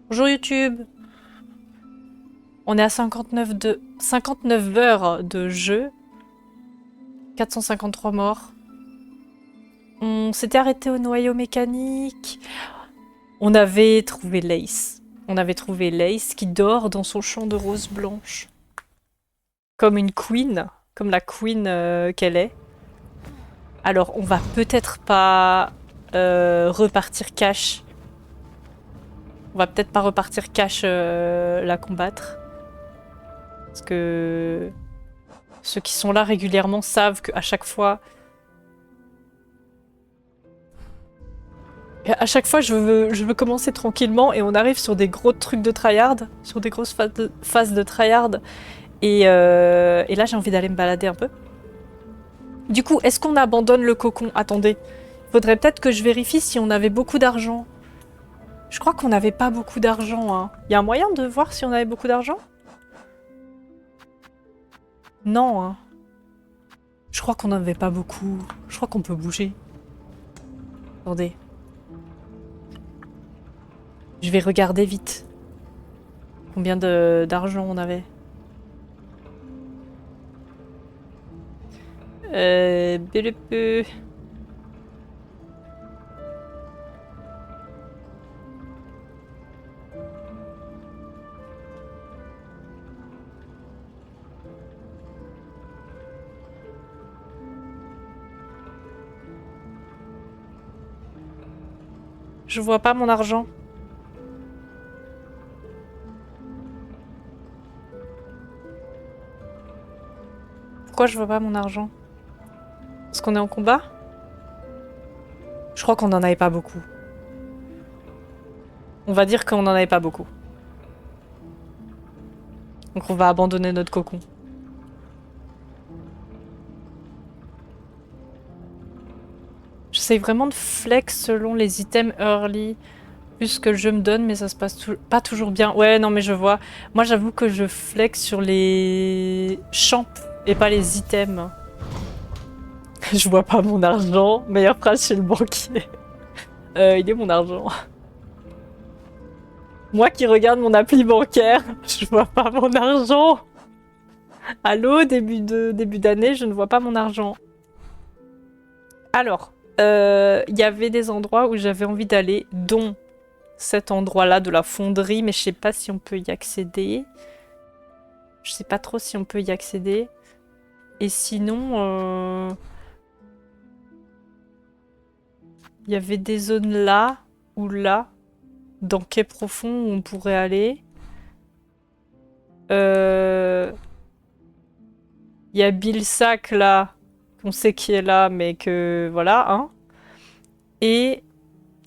Bonjour YouTube. On est à 59 heures de jeu. 453 morts. On s'était arrêté au noyau mécanique. On avait trouvé Lace. On avait trouvé Lace qui dort dans son champ de roses blanches. Comme une queen. Comme la queen qu'elle est. Alors, on va peut-être pas repartir cash. On va peut-être pas repartir cash la combattre. Parce que ceux qui sont là régulièrement savent qu'à chaque fois... À chaque fois, je veux commencer tranquillement et on arrive sur des gros trucs de tryhard, sur des grosses phases de tryhard. Et là, j'ai envie d'aller me balader un peu. Du coup, est-ce qu'on abandonne le cocon? Attendez. Faudrait peut-être que je vérifie si on avait beaucoup d'argent. Je crois qu'on n'avait pas beaucoup d'argent. Hein. Y a un moyen de voir si on avait beaucoup d'argent? Non. Hein. Je crois qu'on n'en avait pas beaucoup. Je crois qu'on peut bouger. Attendez. Je vais regarder vite. Combien d'argent on avait. Peu. Je vois pas mon argent. Pourquoi je vois pas mon argent? Parce qu'on est en combat? Je crois qu'on en avait pas beaucoup. On va dire qu'on en avait pas beaucoup. Donc on va abandonner notre cocon. J'essaye vraiment de flex selon les items early. Plus que le jeu me donne, mais ça se passe pas toujours bien. Ouais, non, mais je vois. Moi, j'avoue que je flex sur les champs et pas les items. Je vois pas mon argent. Meilleure phrase chez le banquier. Il est mon argent. Moi qui regarde mon appli bancaire, je vois pas mon argent. Allô, début d'année, je ne vois pas mon argent. Alors, il y avait des endroits où j'avais envie d'aller, dont cet endroit-là de la fonderie, mais je sais pas si on peut y accéder. Je sais pas trop si on peut y accéder. Et sinon, il y avait des zones là ou là, dans Quai Profond, où on pourrait aller. Il y a Bilsac là, qu'on sait qui est là, mais que voilà, hein. Et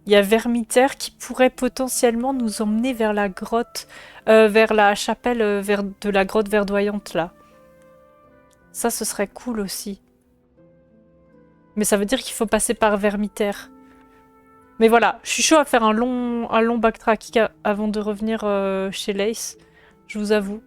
il y a Vermitaire qui pourrait potentiellement nous emmener vers la grotte, vers la chapelle de la grotte verdoyante là. Ça, ce serait cool aussi. Mais ça veut dire qu'il faut passer par Vermitaire. Mais voilà, je suis chaud à faire un long backtracking avant de revenir chez Lace. Je vous avoue.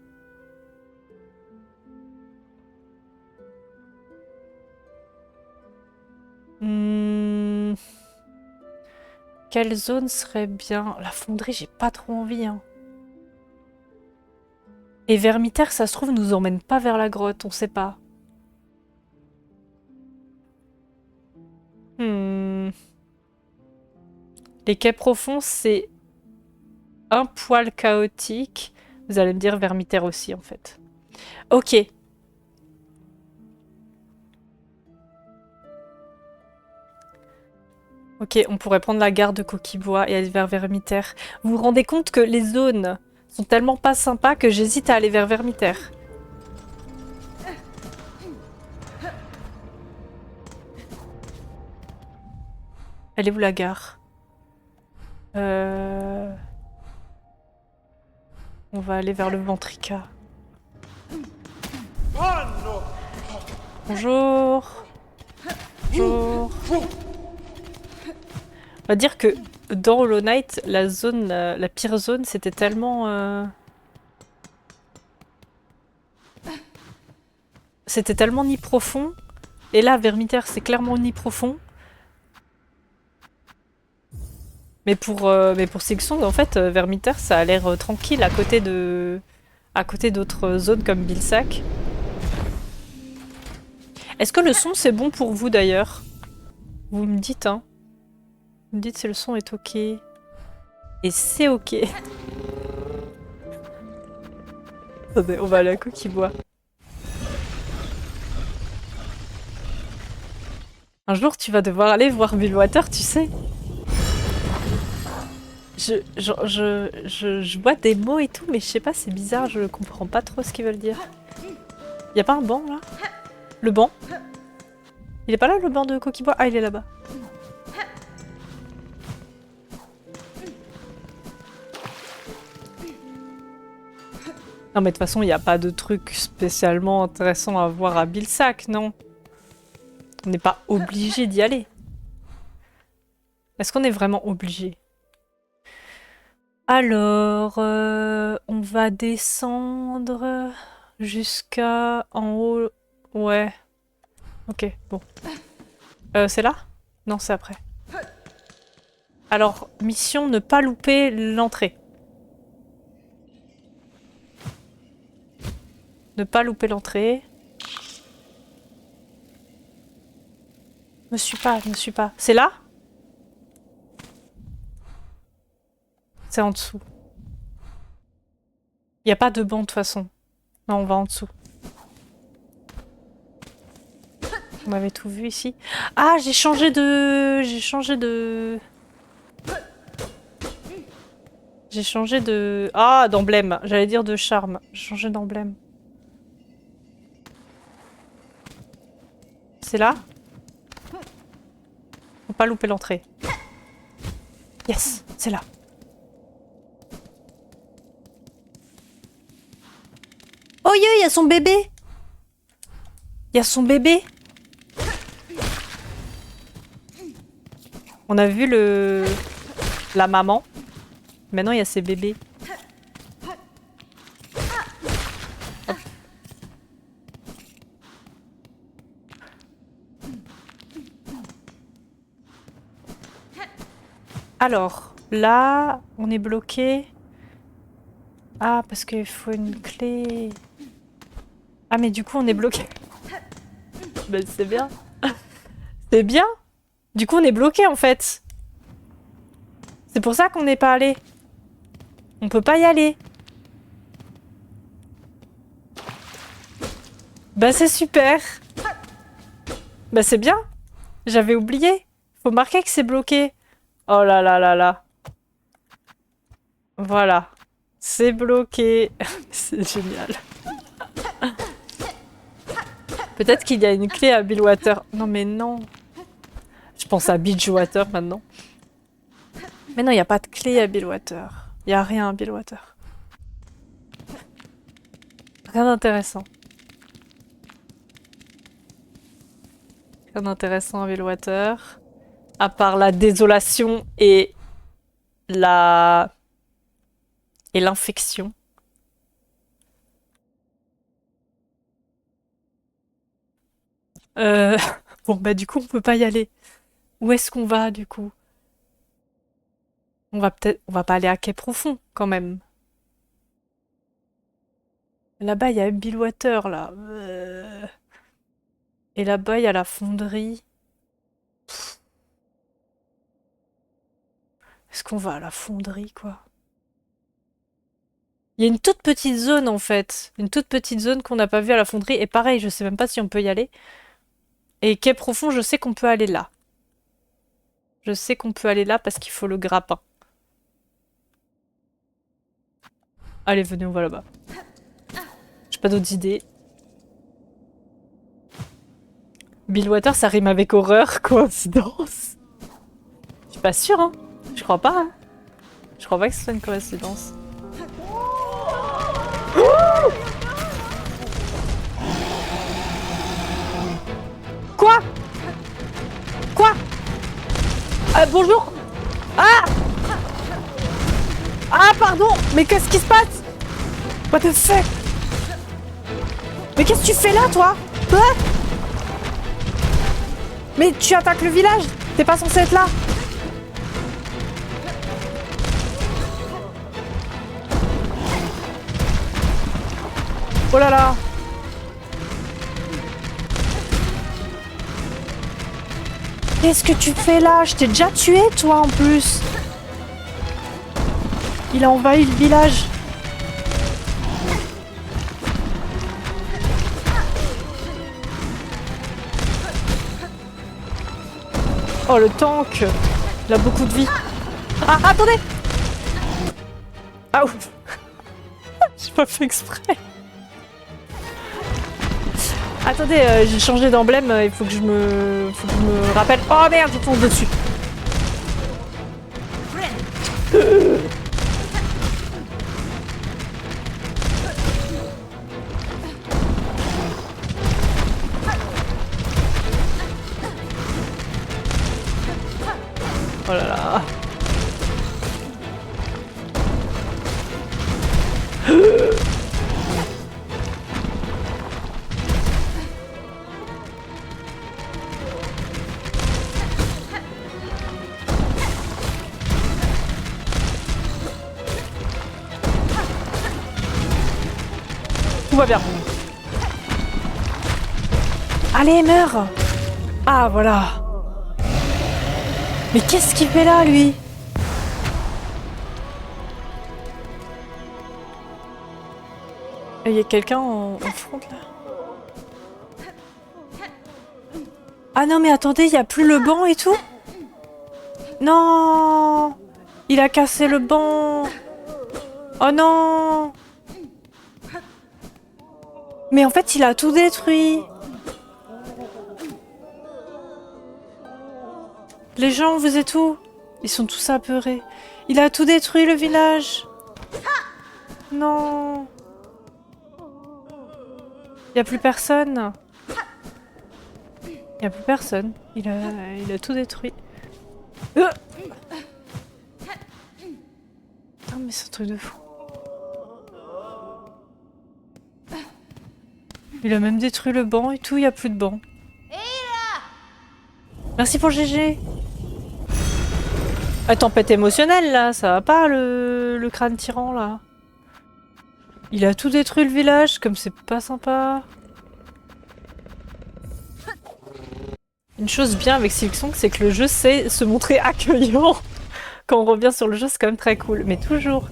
Quelle zone serait bien? La fonderie, j'ai pas trop envie. Hein. Et Vermitaire, ça se trouve, nous emmène pas vers la grotte, on sait pas. Les quais profonds, c'est un poil chaotique. Vous allez me dire Vermitaire aussi, en fait. Ok. Ok, on pourrait prendre la gare de Coquibois et aller vers Vermitaire. Vous vous rendez compte que les zones sont tellement pas sympas que j'hésite à aller vers Vermitaire. Elle est où la gare? On va aller vers le Ventrica. Bonjour. Bonjour. On va dire que dans Hollow Knight, la zone, la pire zone, c'était tellement... C'était tellement ni profond. Et là, Vermitaire, c'est clairement ni profond. Mais pour Silksong, en fait, Vermintide, ça a l'air tranquille à côté d'autres zones comme Bilsack. Est-ce que le son, c'est bon pour vous, d'ailleurs? Vous me dites, hein. Vous me dites si le son est ok. Et c'est ok. Attendez, on va aller à Coquille-Bois. Un jour, tu vas devoir aller voir Billwater, tu sais. Je vois des mots et tout, mais je sais pas, c'est bizarre, je comprends pas trop ce qu'ils veulent dire. Y a pas un banc, là? Le banc? Il est pas là, le banc de Coquille-Bois? Ah, il est là-bas. Non, mais de toute façon, il n'y a pas de truc spécialement intéressant à voir à Bilsack, non? On n'est pas obligé d'y aller. Est-ce qu'on est vraiment obligé? Alors, on va descendre jusqu'à en haut. Ouais. Ok, bon. C'est là? Non, c'est après. Alors, mission ne pas louper l'entrée. Ne pas louper l'entrée. Me suis pas, me suis pas. C'est là? C'est en dessous. Il n'y a pas de banc de toute façon. Non, on va en dessous. On avait tout vu ici. Ah, j'ai changé de... J'ai changé de... J'ai changé de... Ah, d'emblème. J'allais dire de charme. J'ai changé d'emblème. C'est là? Faut pas louper l'entrée. Yes, c'est là. Oh, il y a son bébé! Il y a son bébé! On a vu la maman. Maintenant, il y a ses bébés. Hop. Alors, là, on est bloqué. Ah, parce qu'il faut une clé. Ah, mais du coup, on est bloqué. Ben, c'est bien. C'est bien. Du coup, on est bloqué, en fait. C'est pour ça qu'on n'est pas allé. On peut pas y aller. Bah, c'est super. Bah, c'est bien. J'avais oublié. Faut marquer que c'est bloqué. Oh là là là là. Voilà. C'est bloqué. C'est génial. Peut-être qu'il y a une clé à Billwater. Non, mais non. Je pense à Bridgewater maintenant. Mais non, il n'y a pas de clé à Billwater. Il n'y a rien à Billwater. Rien d'intéressant. Rien d'intéressant à Billwater. À part la désolation et l'infection. Bon, bah du coup, on peut pas y aller. Où est-ce qu'on va, du coup? On va pas aller à Quai Profond, quand même. Là-bas, il y a Billwater, là. Et là-bas, il y a la fonderie. Est-ce qu'on va à la fonderie, quoi? Il y a une toute petite zone, en fait. Une toute petite zone qu'on n'a pas vue à la fonderie. Et pareil, je sais même pas si on peut y aller. Et Quai Profond, je sais qu'on peut aller là. Je sais qu'on peut aller là parce qu'il faut le grappin. Allez, venez, on va là-bas. J'ai pas d'autres idées. Billwater, ça rime avec horreur, coïncidence. Je suis pas sûre, hein. Je crois pas, hein. Je crois pas que ce soit une coïncidence. Quoi? Quoi? Bonjour. Ah! Ah, pardon. Mais qu'est-ce qui se passe? What the fuck? Mais qu'est-ce que tu fais là, toi? Hein? Mais tu attaques le village? T'es pas censé être là? Oh là là. Qu'est-ce que tu fais là? Je t'ai déjà tué, toi, en plus. Il a envahi le village. Oh, le tank. Il a beaucoup de vie. Ah, attendez. Ah, ouf. J'ai pas fait exprès. Attendez, j'ai changé d'emblème, il faut que je me rappelle. Oh merde, je tombe dessus. Oh là là. Tout va bien. Allez, meurs! Ah, voilà. Mais qu'est-ce qu'il fait là, lui? Il y a quelqu'un en front, là. Ah non, mais attendez, il n'y a plus le banc et tout? Non! Il a cassé le banc! Oh non! Mais en fait, il a tout détruit! Les gens, vous êtes où? Ils sont tous apeurés. Il a tout détruit, le village! Non! Il n'y a plus personne. Il n'y a plus personne. Il a tout détruit. Putain, mais c'est un truc de fou. Il a même détruit le banc et tout, il n'y a plus de banc. Merci pour le GG. Ah, tempête émotionnelle là, ça va pas le crâne tyran là. Il a tout détruit le village, comme c'est pas sympa. Une chose bien avec Silksong, c'est que le jeu sait se montrer accueillant. Quand on revient sur le jeu, c'est quand même très cool. Mais toujours.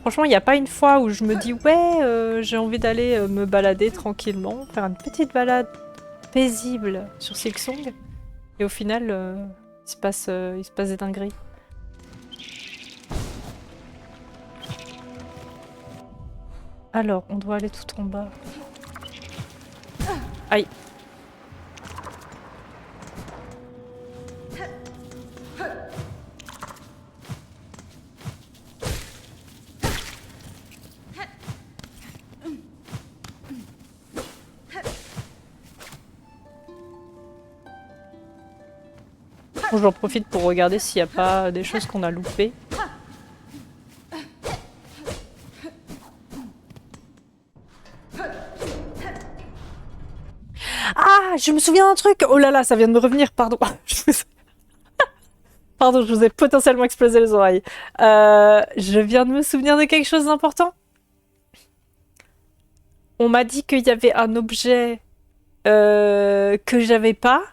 Franchement, il n'y a pas une fois où je me dis ouais, j'ai envie d'aller me balader tranquillement, faire une petite balade paisible sur Silksong. Et au final, il se passe des dingueries. Alors, on doit aller tout en bas. Aïe. Bon, j'en profite pour regarder s'il n'y a pas des choses qu'on a loupées. Ah, je me souviens d'un truc. Oh là là, ça vient de me revenir, pardon. Pardon, je vous ai potentiellement explosé les oreilles. Je viens de me souvenir de quelque chose d'important. On m'a dit qu'il y avait un objet que j'avais pas.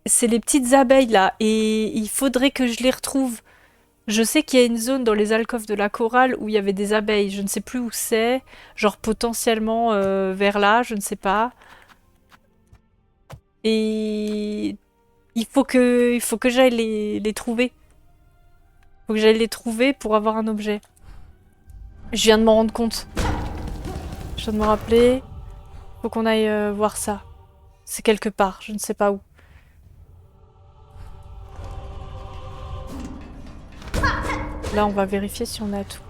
C'est les petites abeilles là, et il faudrait que je les retrouve. Je sais qu'il y a une zone dans les alcôves de la chorale où il y avait des abeilles. Je ne sais plus où c'est. Genre potentiellement vers là, je ne sais pas. Et il faut que j'aille les trouver. Il faut que j'aille les trouver pour avoir un objet. Je viens de m'en rendre compte. Je viens de me rappeler. Faut qu'on aille voir ça. C'est quelque part, je ne sais pas où. Là, on va vérifier si on a tout.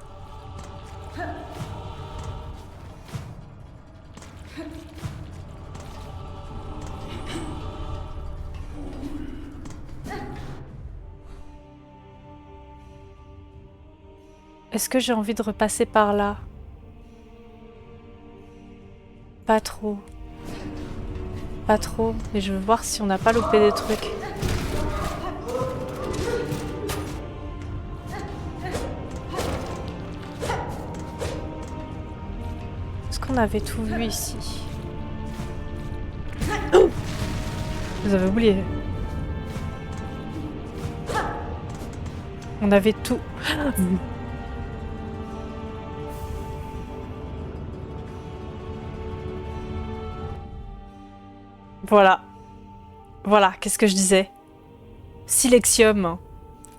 Est-ce que j'ai envie de repasser par là? Pas trop. Pas trop, mais je veux voir si on n'a pas loupé des trucs. qu'on avait tout vu ici? Oh, vous avez oublié. On avait tout. Voilà. Voilà, qu'est-ce que je disais? Silexium.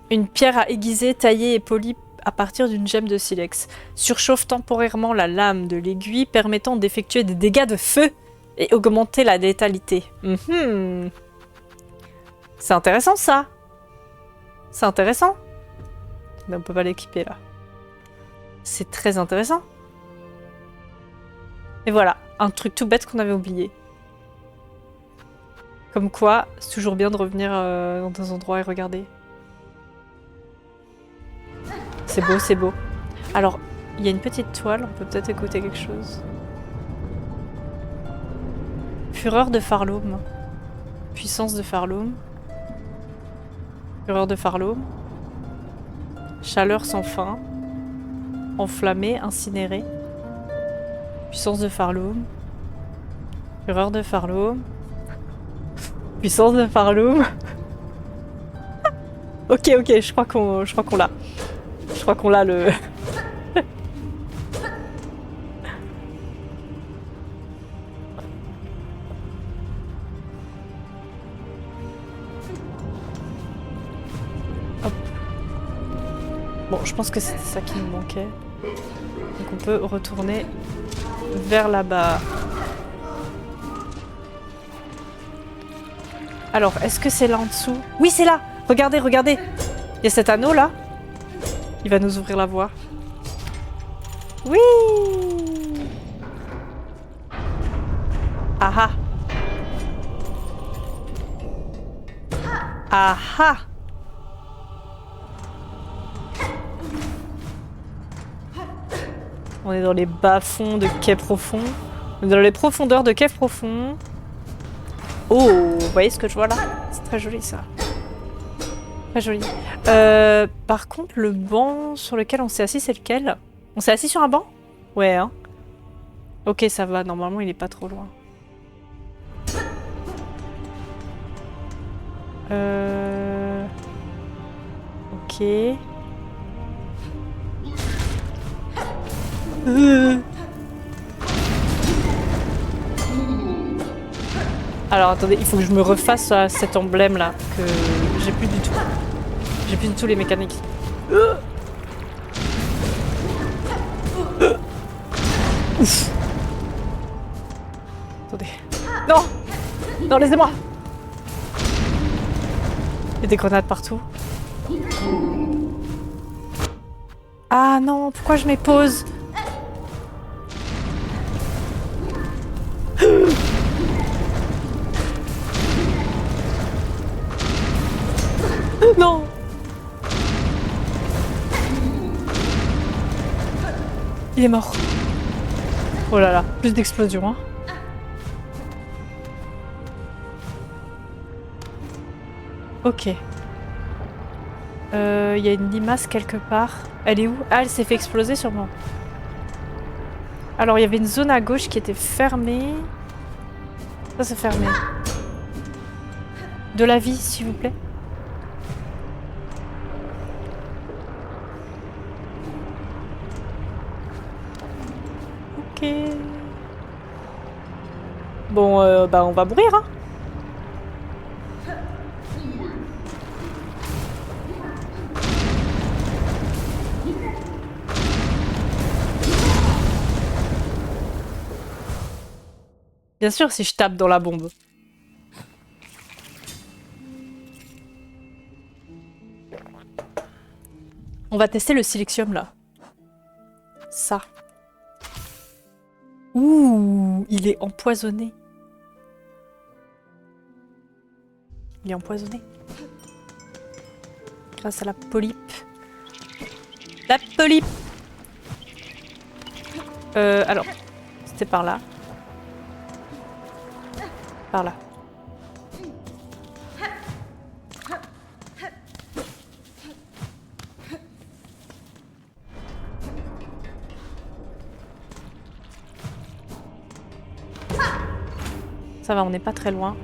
Une pierre à aiguiser, taillée et polie à partir d'une gemme de silex. Surchauffe temporairement la lame de l'aiguille, permettant d'effectuer des dégâts de feu et augmenter la létalité. C'est intéressant, ça. C'est intéressant. Mais on peut pas l'équiper, là. C'est très intéressant. Et voilà, un truc tout bête qu'on avait oublié. Comme quoi, c'est toujours bien de revenir dans des endroits et regarder. C'est beau, c'est beau. Alors, il y a une petite toile, on peut peut-être écouter quelque chose. Fureur de Farloum. Puissance de Farloum. Fureur de Farloum. Chaleur sans fin. Enflammé, incinéré. Puissance de Farloum. Fureur de Farloum. Puissance de Farloum. Ok, je crois qu'on l'a. Je crois qu'on l'a le... Hop. Bon, je pense que c'était ça qui nous manquait. Donc on peut retourner vers là-bas. Alors, est-ce que c'est là en dessous? Oui, c'est là! Regardez, regardez! Il y a cet anneau là. Il va nous ouvrir la voie. Oui! Ah ah! Ah ah! On est dans les bas-fonds de quai profond. On est dans les profondeurs de quai profond. Oh, vous voyez ce que je vois là? C'est très joli ça. Très joli. Par contre, le banc sur lequel on s'est assis, c'est lequel? On s'est assis sur un banc? Ouais, hein. Ok, ça va. Normalement, il est pas trop loin. Ok. Alors attendez, il faut que je me refasse à cet emblème là que j'ai plus du tout. J'ai plus du tout les mécaniques. Ouf. Attendez. Non! Non, laissez-moi! Il y a des grenades partout. Ah non, pourquoi je m'épose? Non! Il est mort. Oh là là, plus d'explosions, hein. Ok. Il y a une limace quelque part. Elle est où? Ah, elle s'est fait exploser sûrement. Alors, il y avait une zone à gauche qui était fermée. Ça, c'est fermé. De la vie, s'il vous plaît. Ok. Bon, bah on va mourir, hein. Bien sûr, si je tape dans la bombe. On va tester le silicium, là. Ça. Ouh, il est empoisonné. Il est empoisonné. Grâce à la polype. La polype! Alors, c'était par là. Par là. Ça va, on n'est pas très loin.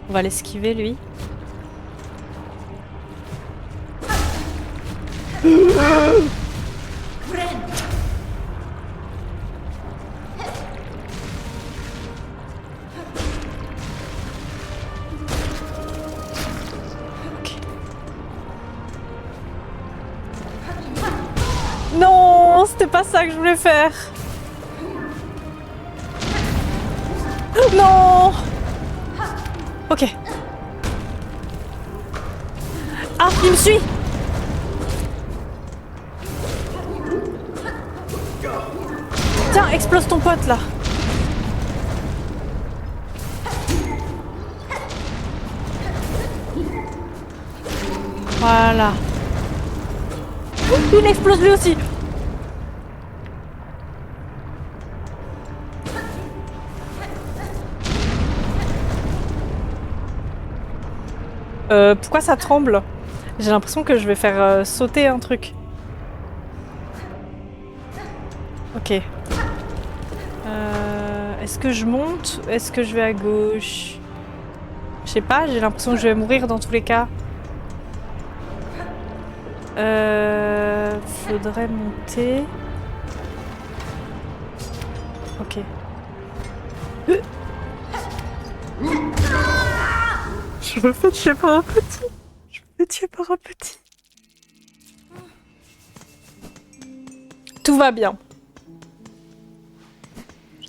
On va l'esquiver, lui. Non, c'était pas ça que je voulais faire. Non. Ok. Ah, il me suit. Tiens, explose ton pote là. Voilà. Il explose lui aussi. Pourquoi ça tremble? J'ai l'impression que je vais faire sauter un truc. Ok. Est-ce que je monte? Est-ce que je vais à gauche? Je sais pas, j'ai l'impression que je vais mourir dans tous les cas. Faudrait monter. Ok. Je me fais tuer par un petit. Je me fais tuer par un petit. Tout va bien.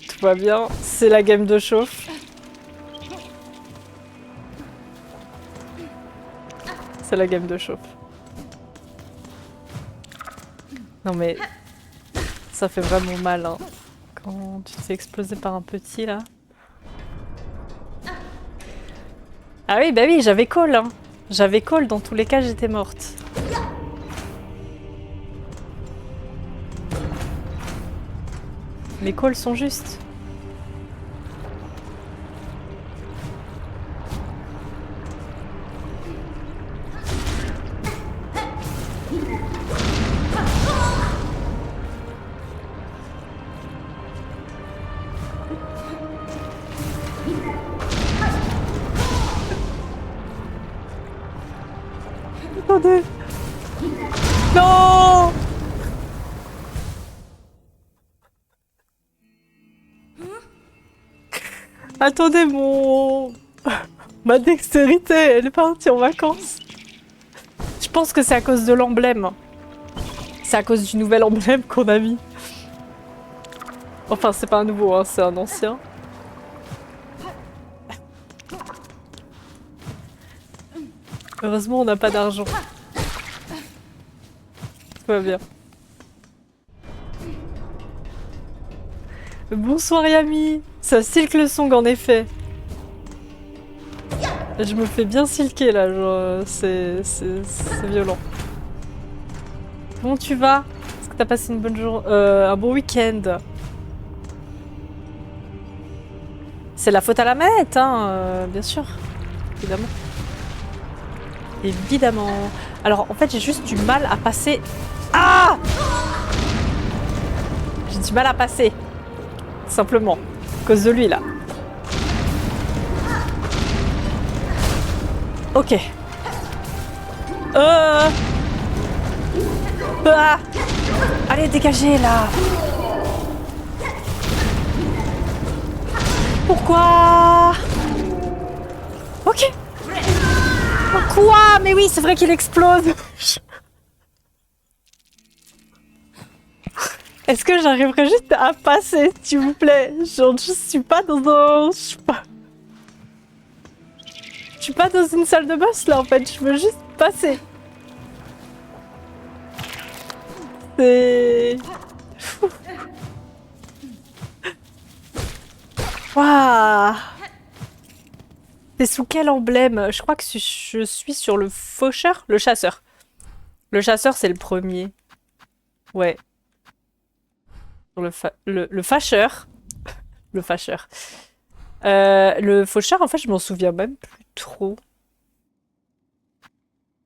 Tout va bien. C'est la game de chauffe. C'est la game de chauffe. Non mais... Ça fait vraiment mal, hein. Quand tu te fais exploser par un petit, là. Ah oui, bah oui, j'avais call, hein. J'avais call, dans tous les cas, j'étais morte. Mes calls sont justes. Attendez. Non. Attendez, ma dextérité, elle est partie en vacances. Je pense que c'est à cause de l'emblème. C'est à cause du nouvel emblème qu'on a mis. Enfin, c'est pas un nouveau, hein, c'est un ancien. Heureusement, on n'a pas d'argent. Tout va bien. Bonsoir Yami. Ça silk le song en effet. Je me fais bien silker là, genre c'est violent. Comment tu vas? Est-ce que t'as passé une bonne journée, un bon week-end? C'est la faute à la manette, hein, bien sûr. Évidemment. Évidemment. Alors en fait j'ai juste du mal à passer... Ah! J'ai du mal à passer. Simplement. À cause de lui là. Ok. Ah! Allez, dégagez là! Pourquoi? Ok. Quoi? Mais oui, c'est vrai qu'il explose. Est-ce que j'arriverai juste à passer, s'il vous plaît? Genre, je suis pas dans un... Je suis pas dans une salle de boss là en fait, je veux juste passer. C'est... Waouh! C'est sous quel emblème? Je crois que je suis sur le faucheur? Le chasseur. Le chasseur, c'est le premier. Ouais. Sur le fâcheur. Le fâcheur. Le faucheur, en fait, je m'en souviens même plus trop.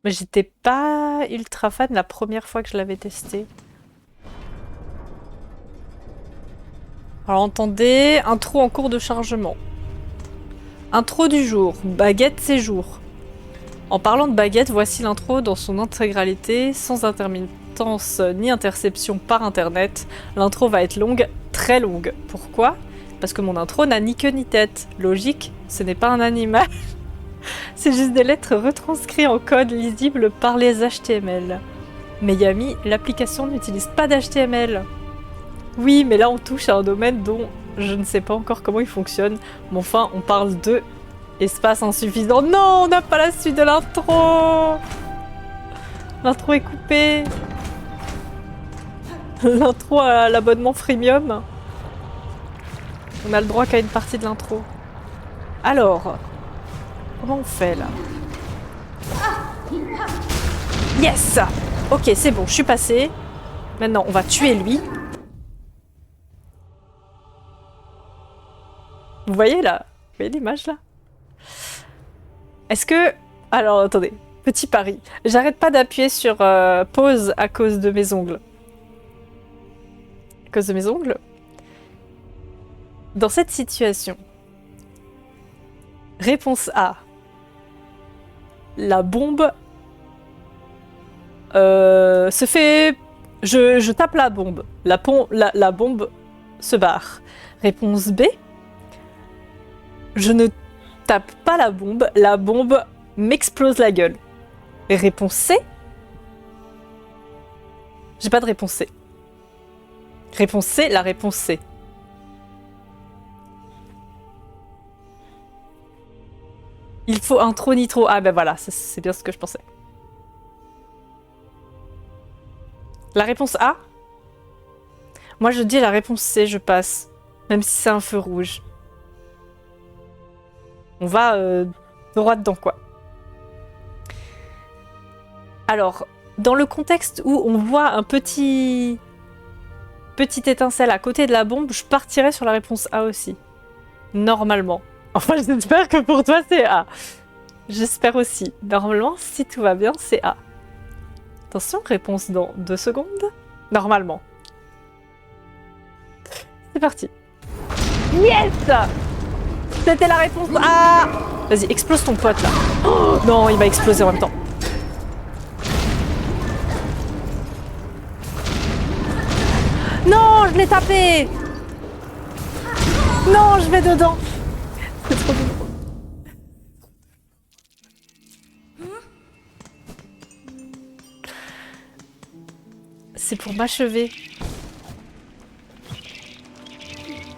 Mais j'étais pas ultra fan la première fois que je l'avais testé. Alors entendez, intro en cours de chargement. Intro du jour, baguette séjour. En parlant de baguette, voici l'intro dans son intégralité, sans intermittence ni interception par internet. L'intro va être longue, très longue. Pourquoi ? Parce que mon intro n'a ni queue ni tête. Logique, ce n'est pas un animal. C'est juste des lettres retranscrites en code lisible par les HTML. Mais Yami, l'application n'utilise pas d'HTML. Oui, mais là on touche à un domaine dont je ne sais pas encore comment il fonctionne. Mais enfin, on parle de espace insuffisant. Non, on n'a pas la suite de l'intro. L'intro est coupée. L'intro à l'abonnement freemium. On a le droit qu'à une partie de l'intro. Alors, comment on fait là? Yes! Ok, c'est bon, je suis passée. Maintenant, on va tuer lui. Vous voyez là? Vous voyez l'image là? Est-ce que... Alors, attendez. Petit pari. J'arrête pas d'appuyer sur pause à cause de mes ongles. À cause de mes ongles. Dans cette situation, réponse A. La bombe se fait... Je tape la bombe. La bombe se barre. Réponse B. Je ne tape pas la bombe m'explose la gueule. Et réponse C. J'ai pas de réponse C. Réponse C, la réponse C. Il faut intro nitro. Ah ben voilà, c'est bien ce que je pensais. La réponse A? Moi je dis la réponse C, je passe. Même si c'est un feu rouge. On va droit dedans quoi. Alors, dans le contexte où on voit un petite étincelle à côté de la bombe, je partirais sur la réponse A aussi. Normalement. Enfin, j'espère que pour toi, c'est A. J'espère aussi. Normalement, si tout va bien, c'est A. Attention, réponse dans 2 secondes. Normalement. C'est parti. Yes! C'était la réponse A! Vas-y, explose ton pote, là. Oh, non, il va exploser en même temps. Non, je l'ai tapé! Non, je vais dedans. C'est trop drôle. C'est pour m'achever.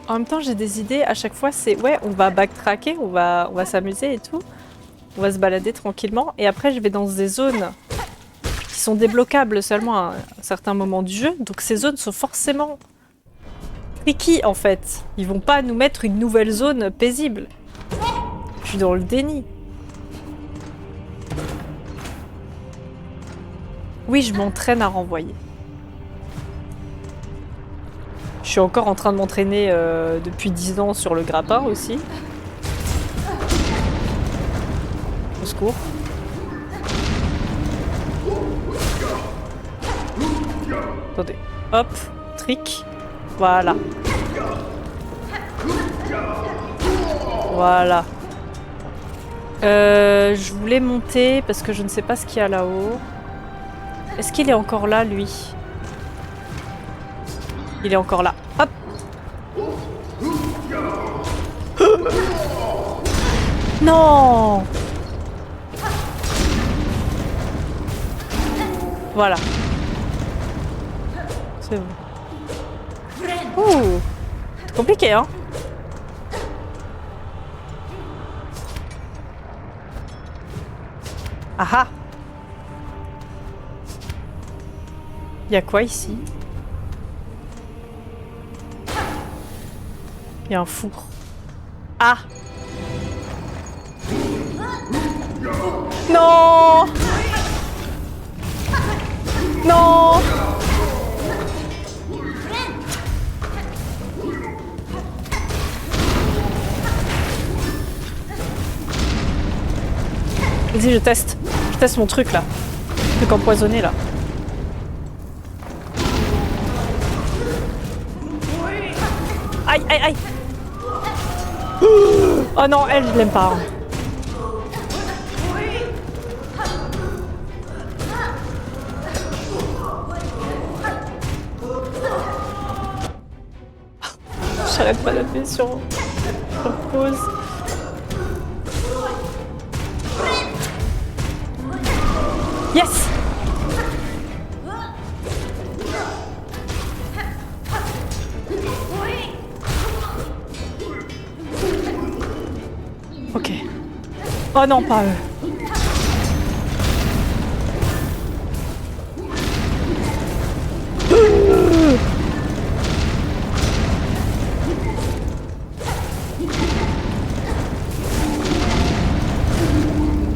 En même temps, j'ai des idées. À chaque fois, c'est ouais, on va backtracker, on va s'amuser et tout. On va se balader tranquillement. Et après, je vais dans des zones qui sont débloquables seulement à un certain moment du jeu. Donc ces zones sont forcément tricky en fait. Ils vont pas nous mettre une nouvelle zone paisible. Je suis dans le déni. Oui, je m'entraîne à renvoyer. Je suis encore en train de m'entraîner depuis 10 ans sur le grappin aussi. Au secours. Attendez. Hop. Trick. Voilà. Voilà. Je voulais monter parce que je ne sais pas ce qu'il y a là-haut. Est-ce qu'il est encore là, lui ? Il est encore là. Hop. Non. Voilà. C'est bon. Ouh. C'est compliqué, hein. Ah ah. Il y a quoi ici ? Il y a un four. Ah! Non! Non! Vas-y, je teste. Je teste mon truc là. Le truc empoisonné là. Aïe, aïe, aïe. Oh non, elle, je l'aime pas. Hein. J'arrête pas d'appuyer sur pause. Yes! Ok. Oh non, pas eux.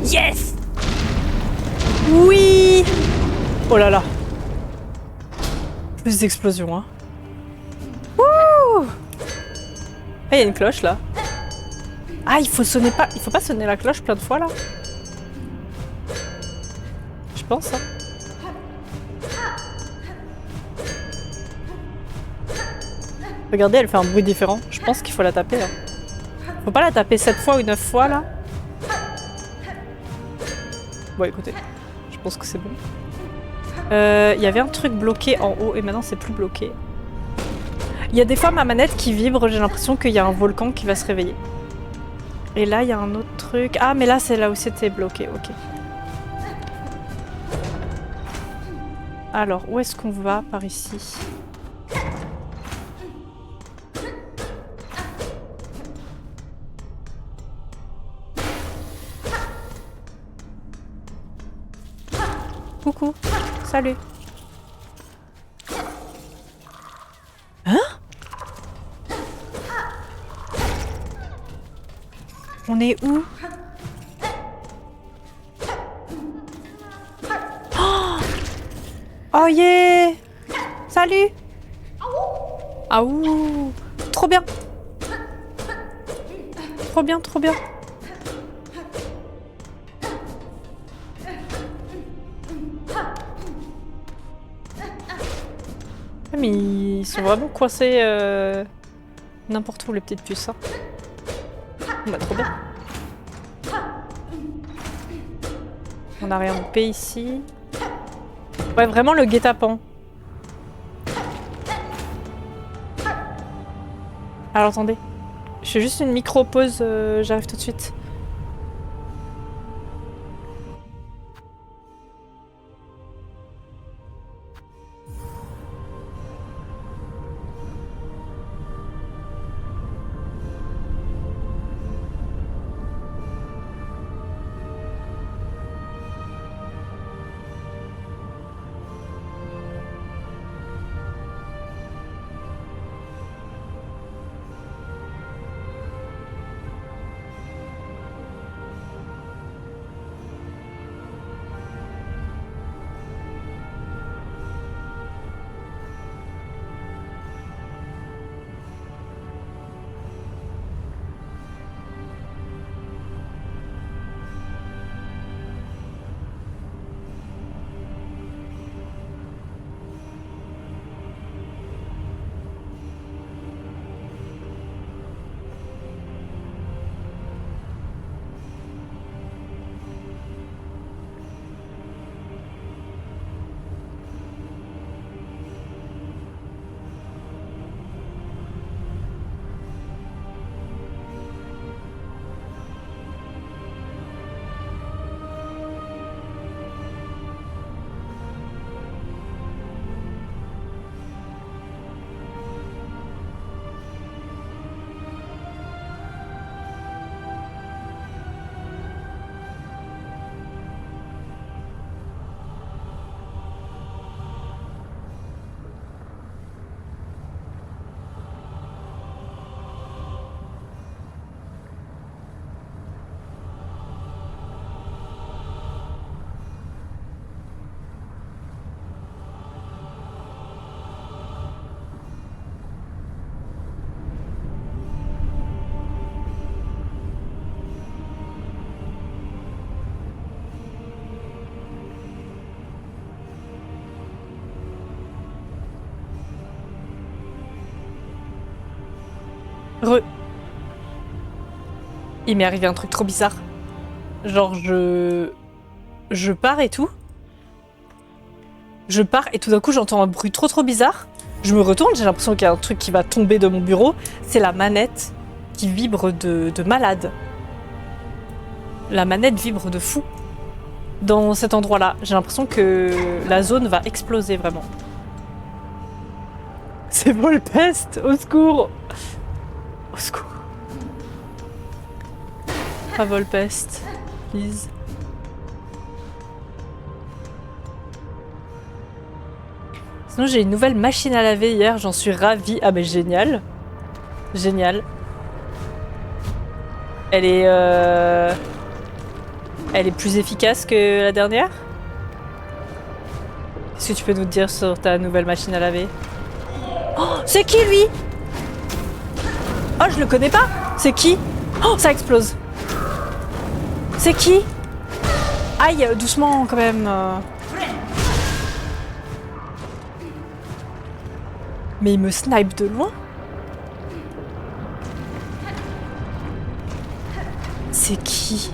Yes! Oui! Oh là là. Plus d'explosions, hein. Wouh! Ah, il y a une cloche là. Ah, il faut pas sonner la cloche plein de fois là. Je pense, hein. Regardez, elle fait un bruit différent. Je pense qu'il faut la taper. Hein. Faut pas la taper 7 fois ou 9 fois là. Bon, écoutez, je pense que c'est bon. Il y avait un truc bloqué en haut et maintenant c'est plus bloqué. Il y a des fois ma manette qui vibre, j'ai l'impression qu'il y a un volcan qui va se réveiller. Et là, il y a un autre truc. Ah, mais là, c'est là où c'était bloqué, ok. Alors, où est-ce qu'on va par ici? Coucou, salut. Hein? On est où? Oh yeah! Salut! Ah ouh! Trop bien! Trop bien, trop bien! Mais ils sont vraiment coincés n'importe où les petites puces. Hein. Bah trop bien. On a rien loupé ici. Ouais, vraiment le guet-apens. Alors attendez. Je fais juste une micro-pause, j'arrive tout de suite. Il m'est arrivé un truc trop bizarre. Genre, je pars et tout. Je pars et tout d'un coup, j'entends un bruit trop bizarre. Je me retourne, j'ai l'impression qu'il y a un truc qui va tomber de mon bureau. C'est la manette qui vibre de malade. La manette vibre de fou. Dans cet endroit-là, j'ai l'impression que la zone va exploser vraiment. C'est Volpest, au secours! Au secours. Pas Volpest, please. Sinon j'ai une nouvelle machine à laver hier, j'en suis ravie. Ah mais génial. Génial. Elle est plus efficace que la dernière? Qu'est-ce que tu peux nous dire sur ta nouvelle machine à laver? Oh, c'est qui lui? Oh, je le connais pas. C'est qui? Oh, ça explose. C'est qui? Aïe, doucement quand même. Mais il me snipe de loin. C'est qui?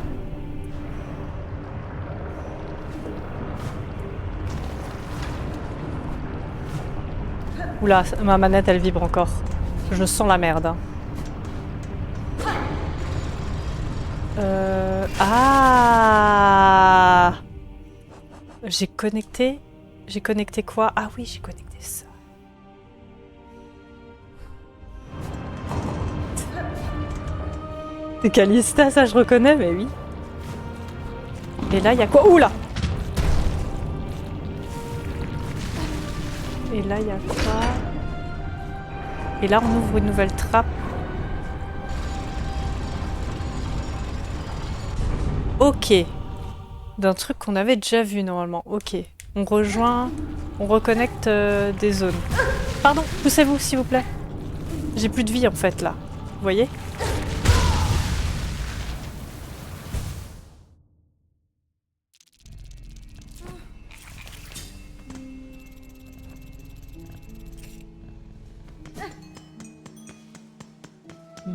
Oula, ma manette elle vibre encore. Je sens la merde. Hein. Ah! J'ai connecté. J'ai connecté quoi? Ah oui, j'ai connecté ça. C'est Calista, ça je reconnais, mais oui. Et là, il y a quoi? Oula! Et là, il y a quoi? Et là, on ouvre une nouvelle trappe. Ok. D'un truc qu'on avait déjà vu normalement. Ok. On rejoint... On reconnecte des zones. Pardon, poussez-vous s'il vous plaît. J'ai plus de vie en fait là. Vous voyez?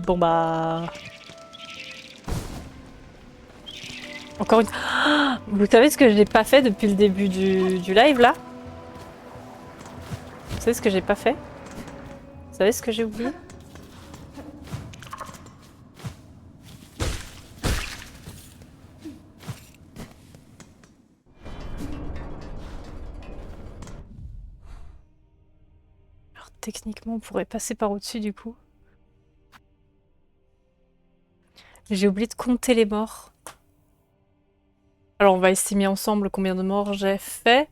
Bon bah... Encore une... Vous savez ce que j'ai pas fait depuis le début du live là? Vous savez ce que j'ai pas fait? Vous savez ce que j'ai oublié? Alors techniquement on pourrait passer par au-dessus du coup. J'ai oublié de compter les morts. Alors on va estimer ensemble combien de morts j'ai fait.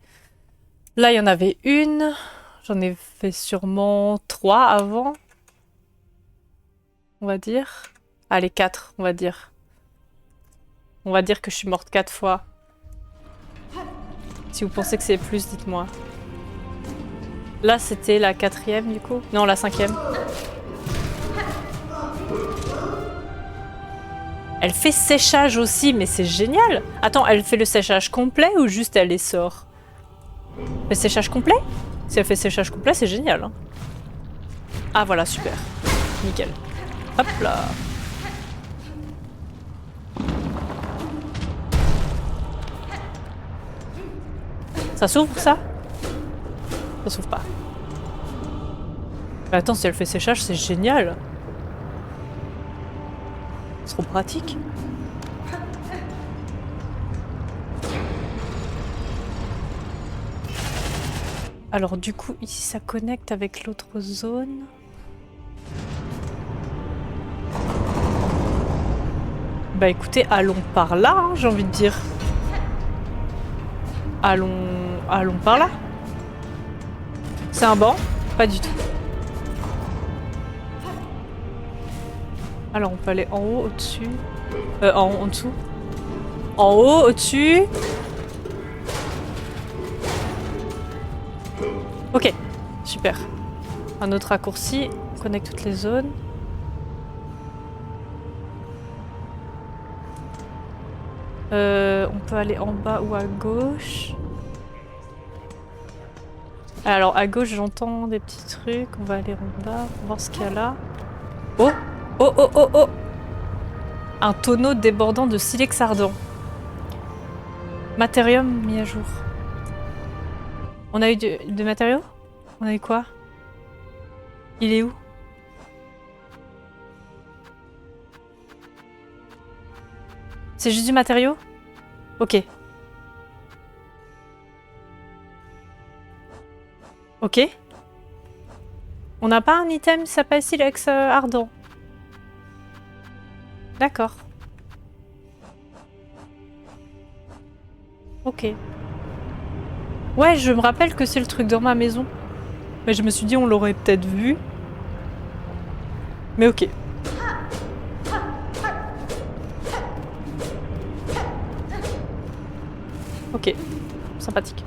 Là il y en avait une. J'en ai fait sûrement 3 avant. On va dire. Allez, 4, on va dire. On va dire que je suis morte 4 fois. Si vous pensez que c'est plus, dites-moi. Là c'était la 4e du coup. Non, la 5e. Elle fait séchage aussi, mais c'est génial. Attends, elle fait le séchage complet ou juste elle les sort? Le séchage complet? Si elle fait séchage complet, c'est génial. Hein. Ah voilà, super. Nickel. Hop là. Ça s'ouvre ça? Ça s'ouvre pas. Mais attends, si elle fait séchage, c'est génial. C'est trop pratique. Alors du coup, ici ça connecte avec l'autre zone. Bah écoutez, allons par là, hein, j'ai envie de dire. Allons par là. C'est un banc? Pas du tout. Alors on peut aller en haut, au-dessus. En dessous. En haut, au-dessus. Ok, super. Un autre raccourci, on connecte toutes les zones. On peut aller en bas ou à gauche. Alors à gauche j'entends des petits trucs, on va aller en bas, voir ce qu'il y a là. Oh! Oh oh oh oh! Un tonneau débordant de silex ardent. Matérium mis à jour. On a eu de matériaux? On a eu quoi? Il est où? C'est juste du matériau? Ok. Ok. On n'a pas un item qui s'appelle silex ardent. D'accord. Ok. Ouais, je me rappelle que c'est le truc dans ma maison. Mais je me suis dit on l'aurait peut-être vu. Mais ok. Ok. Sympathique.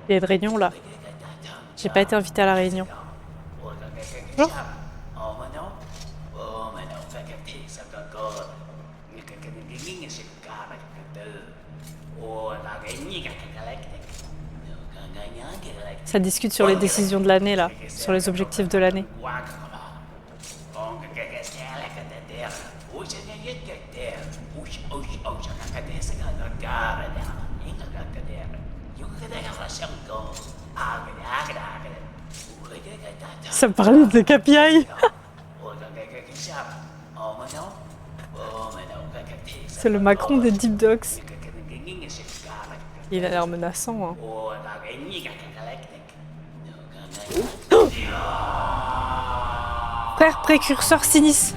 Il y a une réunion là. J'ai pas été invitée à la réunion. Bonjour. Ça discute sur les décisions de l'année là, sur les objectifs de l'année. Ça me parlait des KPI. C'est le Macron des Deep Dogs. Il a l'air menaçant. Hein. Oh Frère précurseur sinistre.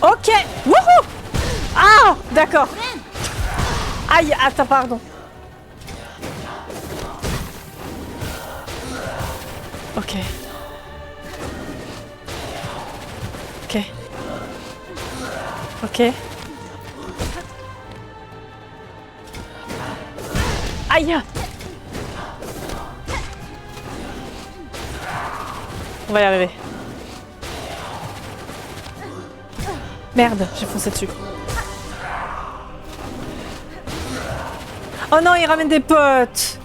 Ok. Wouhou. Ah, d'accord. Aïe, attends, pardon. Ok. Ok. Ok. Aïe! On va y arriver. Merde, j'ai foncé dessus. Oh non, il ramène des potes!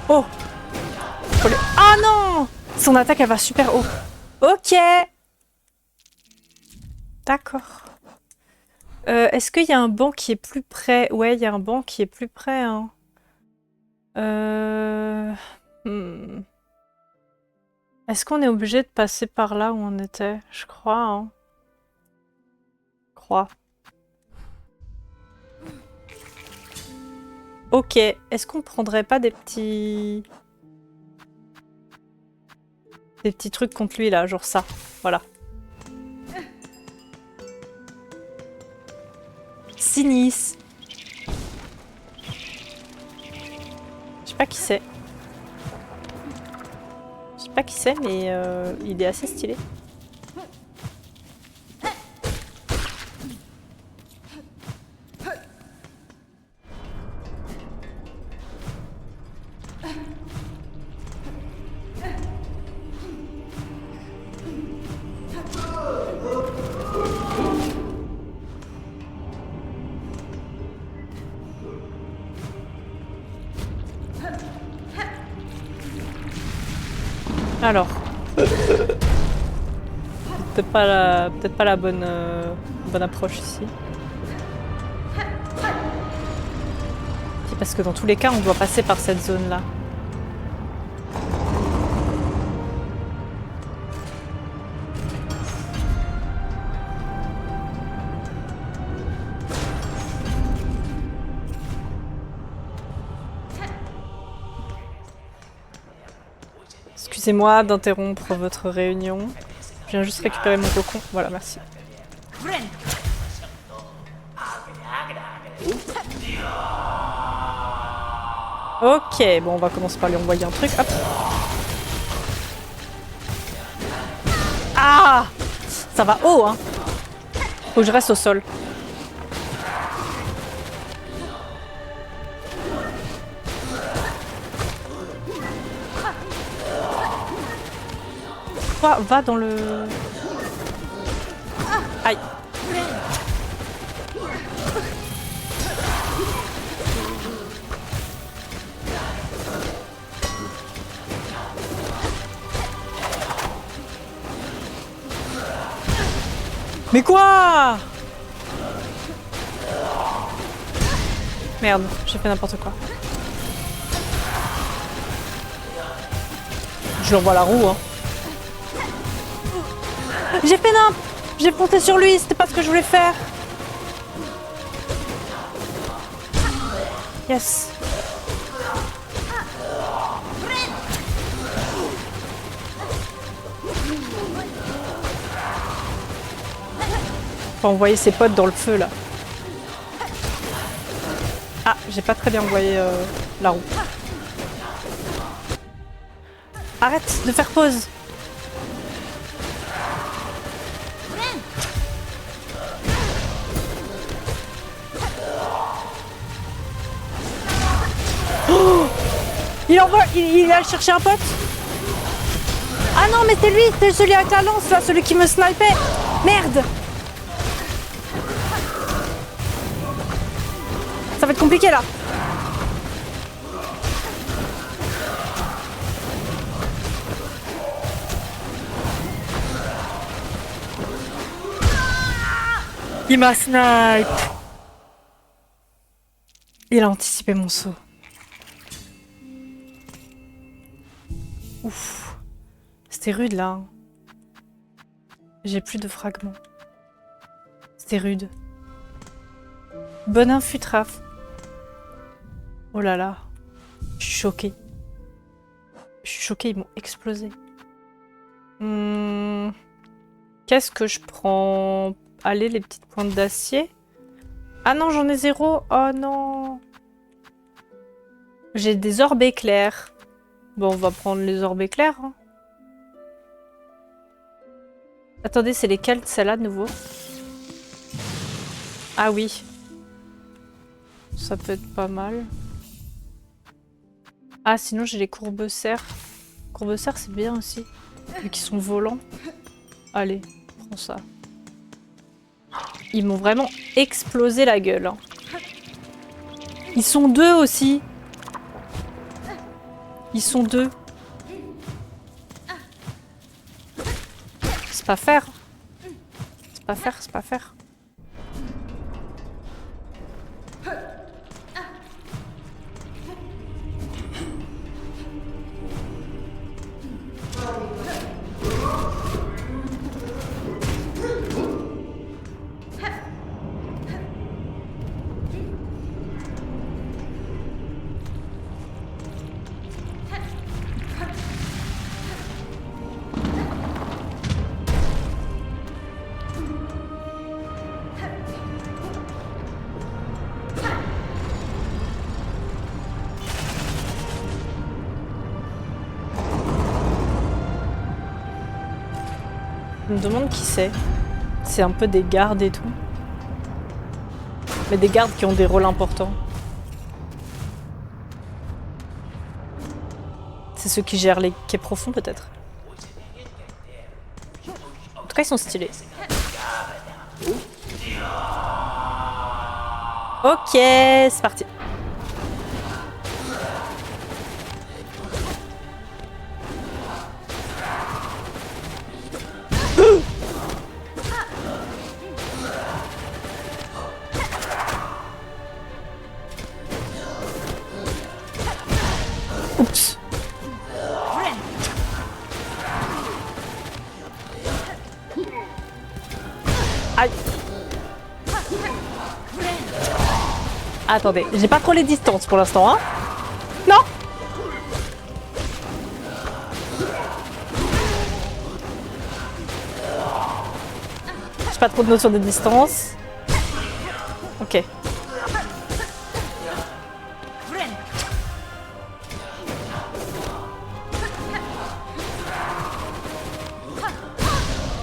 Oh! Ah non! Son attaque, elle va super haut. Ok! D'accord. Est-ce qu'il y a un banc qui est plus près? Ouais, il y a un banc qui est plus près. Hein. Est-ce qu'on est obligé de passer par là où on était? Je crois. Hein. Je crois. Ok. Est-ce qu'on prendrait pas des petits... Des petits trucs contre lui là, genre ça. Voilà. Sinis. Je sais pas qui c'est. Je sais pas qui c'est, mais il est assez stylé. Alors, peut-être pas la bonne approche ici. C'est parce que dans tous les cas, on doit passer par cette zone-là. Excusez-moi d'interrompre votre réunion. Je viens juste récupérer mon cocon. Voilà, merci. Ok, bon, on va commencer par lui envoyer un truc. Hop. Ah! Ça va haut, hein. Faut que je reste au sol. Toi, va dans le... Aïe. Mais quoi? Merde, j'ai fait n'importe quoi. Je lui envoie la roue, hein. J'ai fait n'importe... J'ai foncé sur lui, c'était pas ce que je voulais faire. Yes. Faut envoyer ses potes dans le feu, là. Ah, j'ai pas très bien envoyé la roue. Arrête de faire pause. Oh, il a cherché un pote. Ah non, mais c'est lui, c'est celui avec la lance, là, celui qui me snipait. Merde. Ça va être compliqué, là. Il m'a snipe. Il a anticipé mon saut. Ouf. C'était rude, là. Hein. J'ai plus de fragments. C'était rude. Bonne infutraf. Oh là là. Je suis choquée. Je suis choquée, ils m'ont explosé. Qu'est-ce que je prends? Allez, les petites pointes d'acier. Ah non, j'en ai 0. Oh non. J'ai des orbes éclairs. Bon, on va prendre les orbes éclairs. Hein. Attendez, c'est lesquels, celle-là, de nouveau? Ah oui. Ça peut être pas mal. Ah, sinon, j'ai les courbes-serres. Courbes-serres, c'est bien aussi. Vu qu'ils sont volants. Allez, prends ça. Ils m'ont vraiment explosé la gueule. Hein. Ils sont 2 aussi. Ils sont 2. C'est pas faire. C'est pas faire, c'est pas faire. Je me demande qui c'est. C'est un peu des gardes et tout. Mais des gardes qui ont des rôles importants. C'est ceux qui gèrent les quais profonds peut-être. En tout cas ils sont stylés. Ok, c'est parti. Oups. Aïe. Attendez, j'ai pas trop les distances pour l'instant, hein? Non. pas trop de notion de distance. Ok.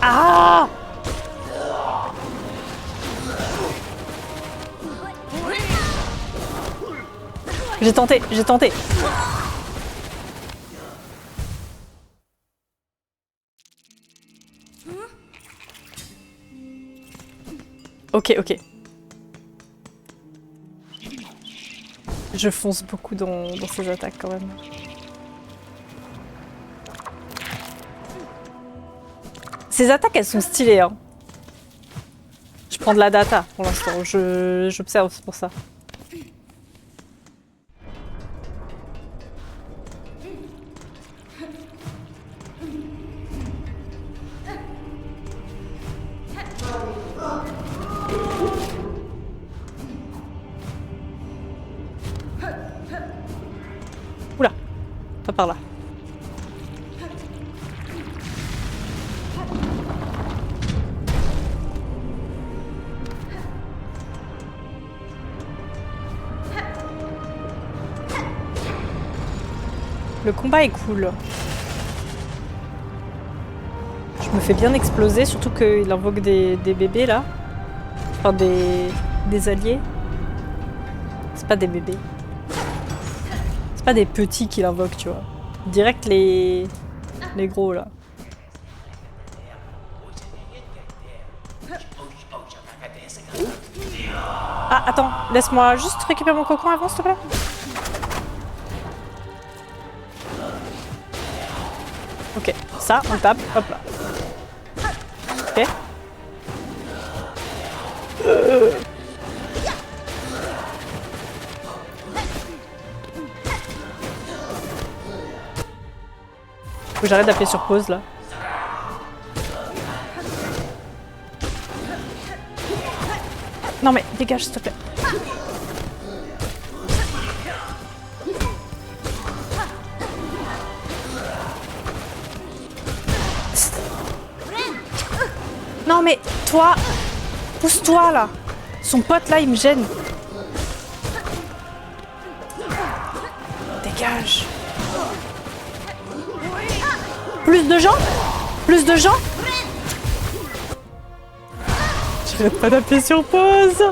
Ah! J'ai tenté, j'ai tenté. Ok, ok. Je fonce beaucoup dans ces attaques quand même. Ces attaques, elles sont stylées, hein. Je prends de la data pour l'instant, j'observe, c'est pour ça. Oula, pas par là. Le combat est cool. Je me fais bien exploser, surtout qu'il invoque des bébés là. Enfin des alliés. C'est pas des bébés. C'est pas des petits qu'il invoque, tu vois. Direct les gros là. Ah attends, laisse-moi juste récupérer mon cocon avant s'il te plaît. Ok, ça, on tape, hop là. Ok. Faut que j'arrête d'appuyer sur pause là. Non mais dégage s'il te plaît. Non mais toi, pousse-toi là. Son pote là il me gêne. Dégage. Plus de gens? Plus de gens? J'arrête pas d'appuyer sur pause.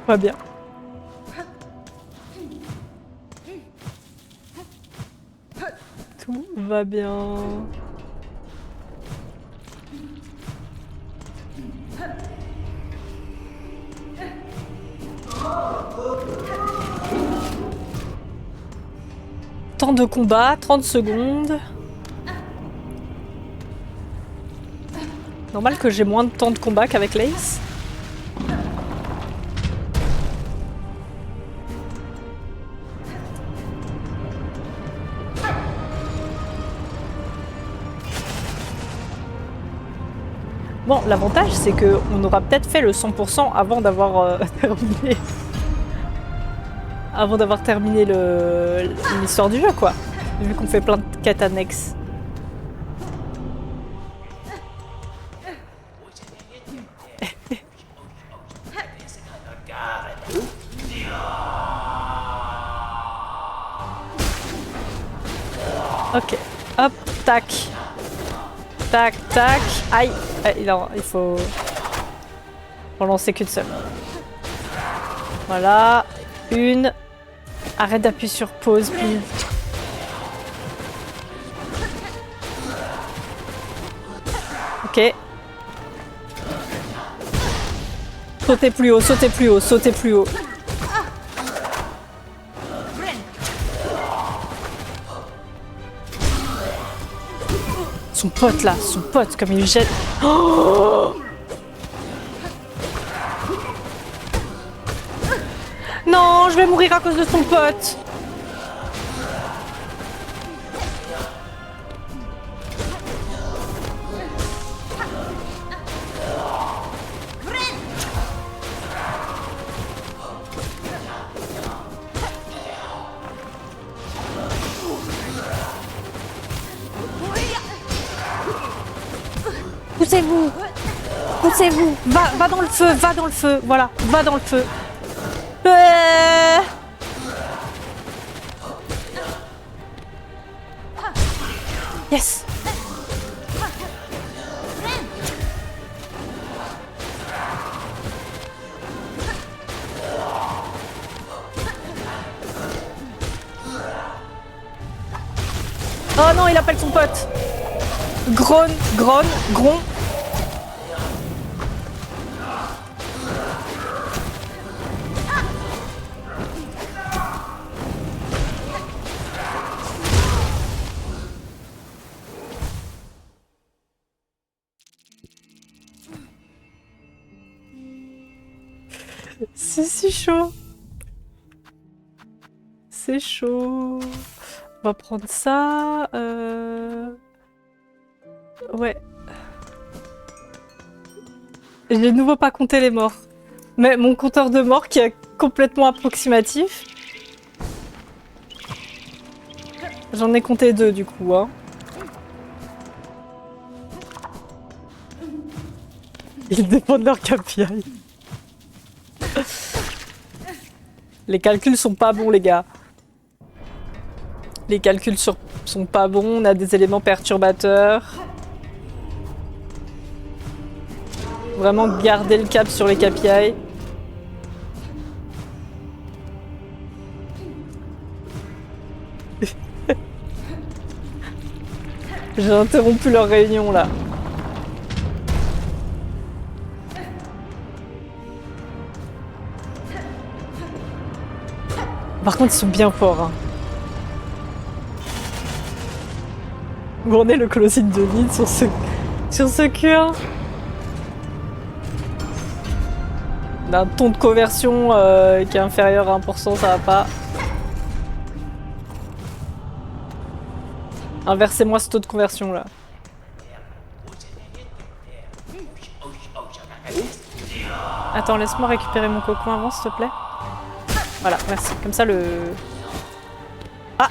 Va bien. Tout va bien. Temps de combat, 30 secondes. Normal que j'ai moins de temps de combat qu'avec l'Ace. Bon, l'avantage, c'est qu'on aura peut-être fait le 100% avant d'avoir terminé. Avant d'avoir terminé l'histoire du jeu, quoi. Vu qu'on fait plein de quêtes annexes. Ok. Hop, tac. Tac, tac. Aïe. Il faut en lancer qu'une seule. Voilà. Une. Arrête d'appuyer sur pause, please. Ok. Sautez plus haut, sautez plus haut, sautez plus haut. Son pote là, son pote, comme il jette. Oh non, je vais mourir à cause de son pote. Poussez-vous. Poussez-vous. Va dans le feu, va dans le feu. Voilà, va dans le feu. Yes. Oh non, il appelle son pote. Grogne, grogne, gron. C'est si chaud. C'est chaud. On va prendre ça. Ouais. J'ai de nouveau pas compté les morts. Mais mon compteur de morts qui est complètement approximatif. J'en ai compté 2 du coup. Hein. Ils dépendent de leur KPI. Les calculs sont pas bons les gars. Les calculs sont pas bons, on a des éléments perturbateurs. Vraiment garder le cap sur les KPI. J'ai interrompu leur réunion là. Par contre, ils sont bien forts. Hein. Où en est le closing de lead sur ce cœur? D'un ton de conversion qui est inférieur à 1%, ça va pas. Inversez-moi ce taux de conversion là. Attends, laisse-moi récupérer mon cocon avant, s'il te plaît. Voilà, merci. Comme ça, le... Ah!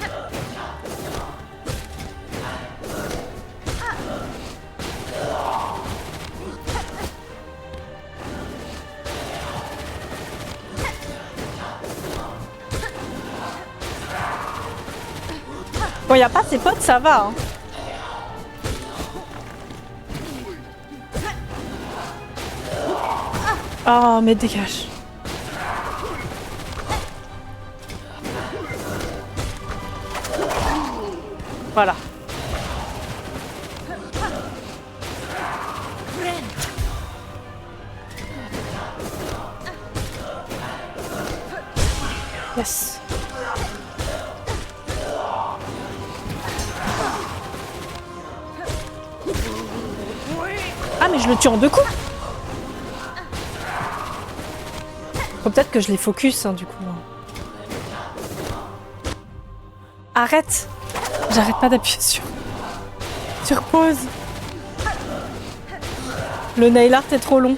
Bon, y a pas ses potes, ça va. Hein. Oh, mais dégage. Voilà. Yes. Ah, mais je le tue en 2 coups. Faut peut-être que je les focus, hein, du coup. Arrête. J'arrête pas d'appuyer sur pause. Le nail art est trop long.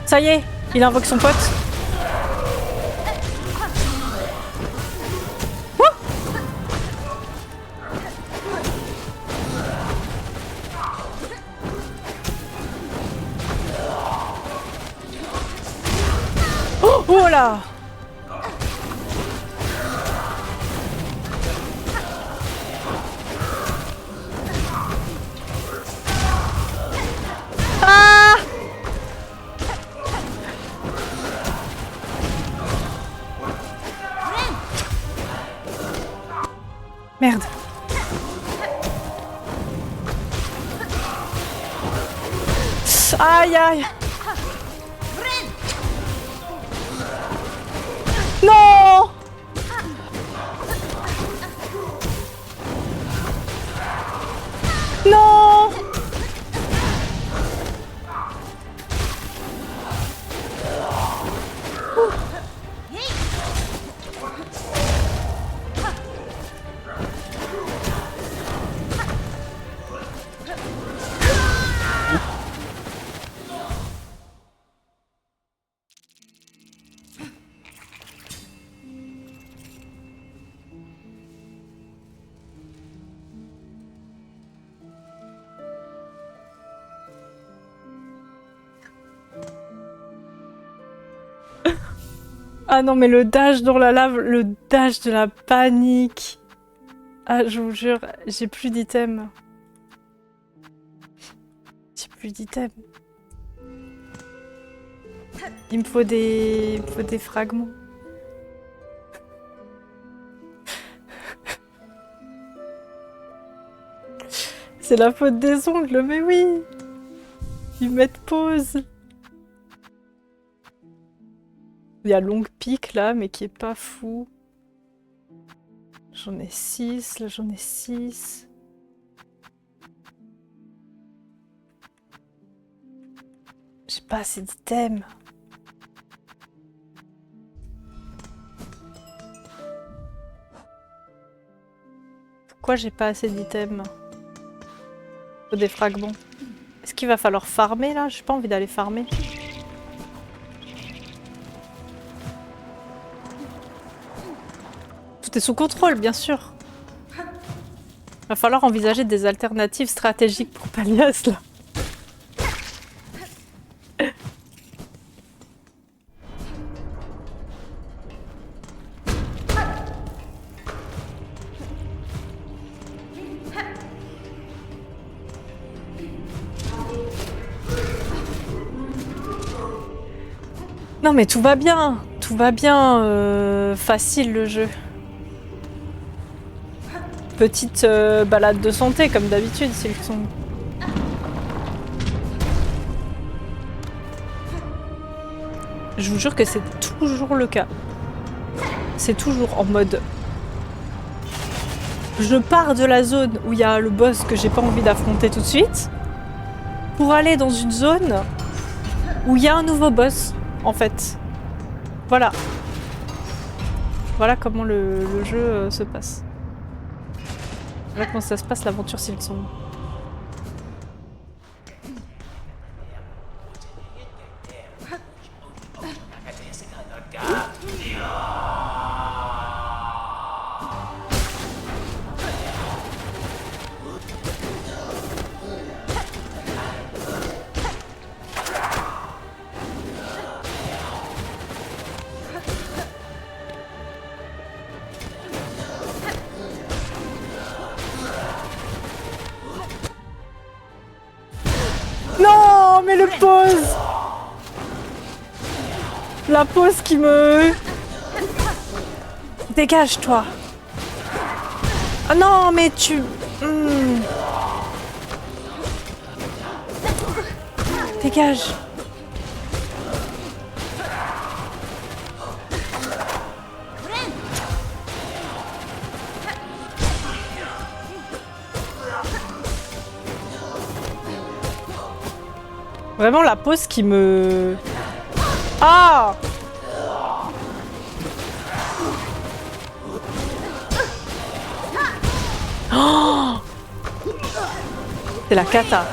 Ça y est, il invoque son pote. Oh là! Ah! Merde. Aïe aïe. Non! Non! Ah non, mais le dash dans la lave, le dash de la panique. Ah, je vous jure, j'ai plus d'items. J'ai plus d'items. Il me faut des fragments. C'est la faute des ongles, mais oui. Ils mettent pause. Il y a Long Peak là, mais qui est pas fou. J'en ai 6, là j'en ai 6. J'ai pas assez d'items. Pourquoi j'ai pas assez d'items? Faut des fragments. Est-ce qu'il va falloir farmer là? J'ai pas envie d'aller farmer. Tout est sous contrôle, bien sûr. Va falloir envisager des alternatives stratégiques pour Palias là. Non mais tout va bien, facile le jeu. Petite balade de santé comme d'habitude s'ils sont. Je vous jure que c'est toujours le cas. C'est toujours en mode... Je pars de la zone où il y a le boss que j'ai pas envie d'affronter tout de suite pour aller dans une zone où il y a un nouveau boss. En fait, voilà. Voilà comment le jeu se passe. Voilà comment ça se passe l'aventure Silksong. Non, mais le pause! La pause qui me... Dégage, toi! Ah non, mais tu... Dégage! Vraiment la pause qui me... Ah! Oh! C'est la cata.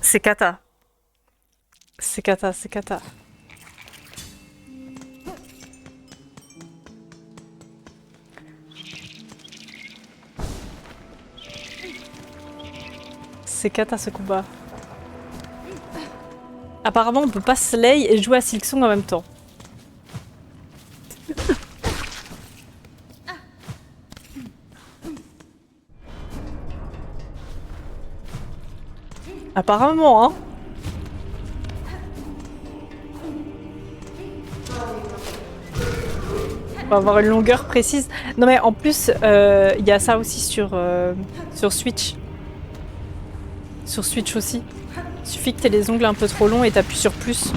C'est cata. C'est cata, c'est cata. C'est cata ce combat. Apparemment on peut pas slay et jouer à Silksong en même temps. Apparemment, hein. On va avoir une longueur précise. Non mais en plus, il y a ça aussi sur Switch. Sur Switch aussi. Il suffit que t'aies les ongles un peu trop longs et t'appuies sur plus.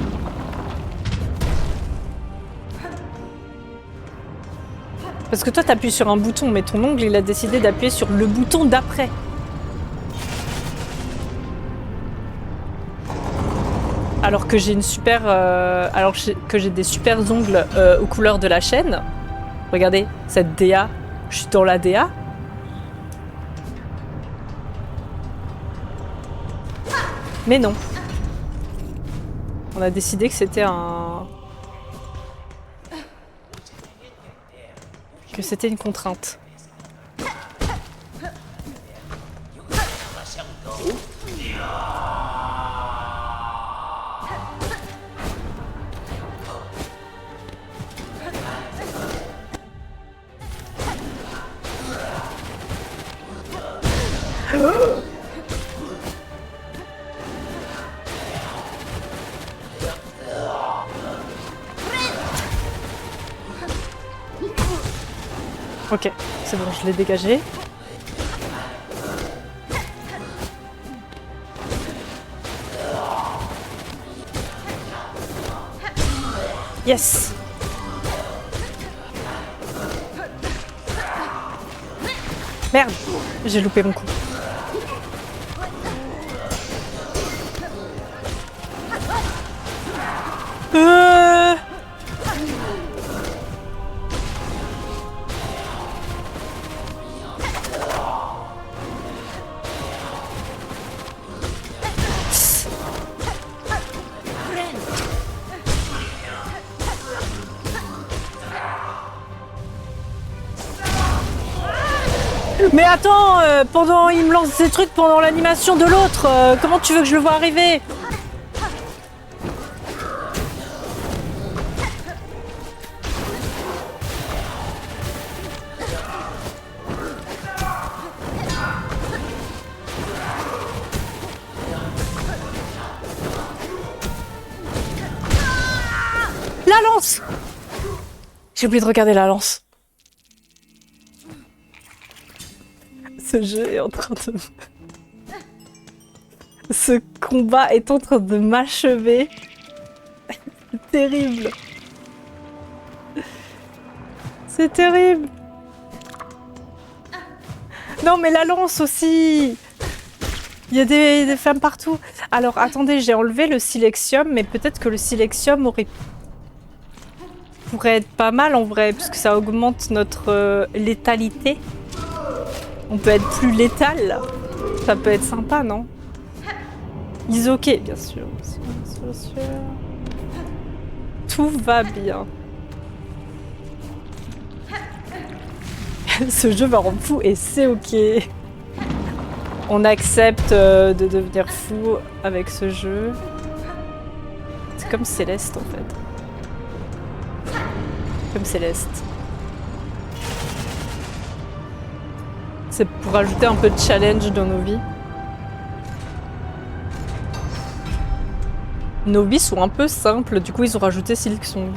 Parce que toi t'appuies sur un bouton, mais ton ongle il a décidé d'appuyer sur le bouton d'après. Alors que j'ai une super, que j'ai des super ongles aux couleurs de la chaîne. Regardez, cette DA, je suis dans la DA. Mais non. On a décidé que c'était que c'était une contrainte. Ok, c'est bon, je l'ai dégagé. Yes! Merde! J'ai loupé mon coup. Mais attends, pendant il me lance ces trucs pendant l'animation de l'autre, comment tu veux que je le vois arriver? La lance! J'ai oublié de regarder la lance. Ce jeu est en train de... Ce combat est en train de m'achever. C'est terrible. C'est terrible. Non mais la lance aussi. Il y a des femmes partout. Alors attendez, j'ai enlevé le silexium, mais peut-être que le silexium pourrait être pas mal en vrai, puisque ça augmente notre létalité. On peut être plus létal. Ça peut être sympa, non? Isoké, bien sûr. Bien sûr. Tout va bien. Ce jeu va rendre fou et c'est ok. On accepte de devenir fou avec ce jeu. C'est comme Céleste en fait. Comme Céleste. C'est pour ajouter un peu de challenge dans nos vies. Nos vies sont un peu simples, du coup ils ont rajouté Silk Song.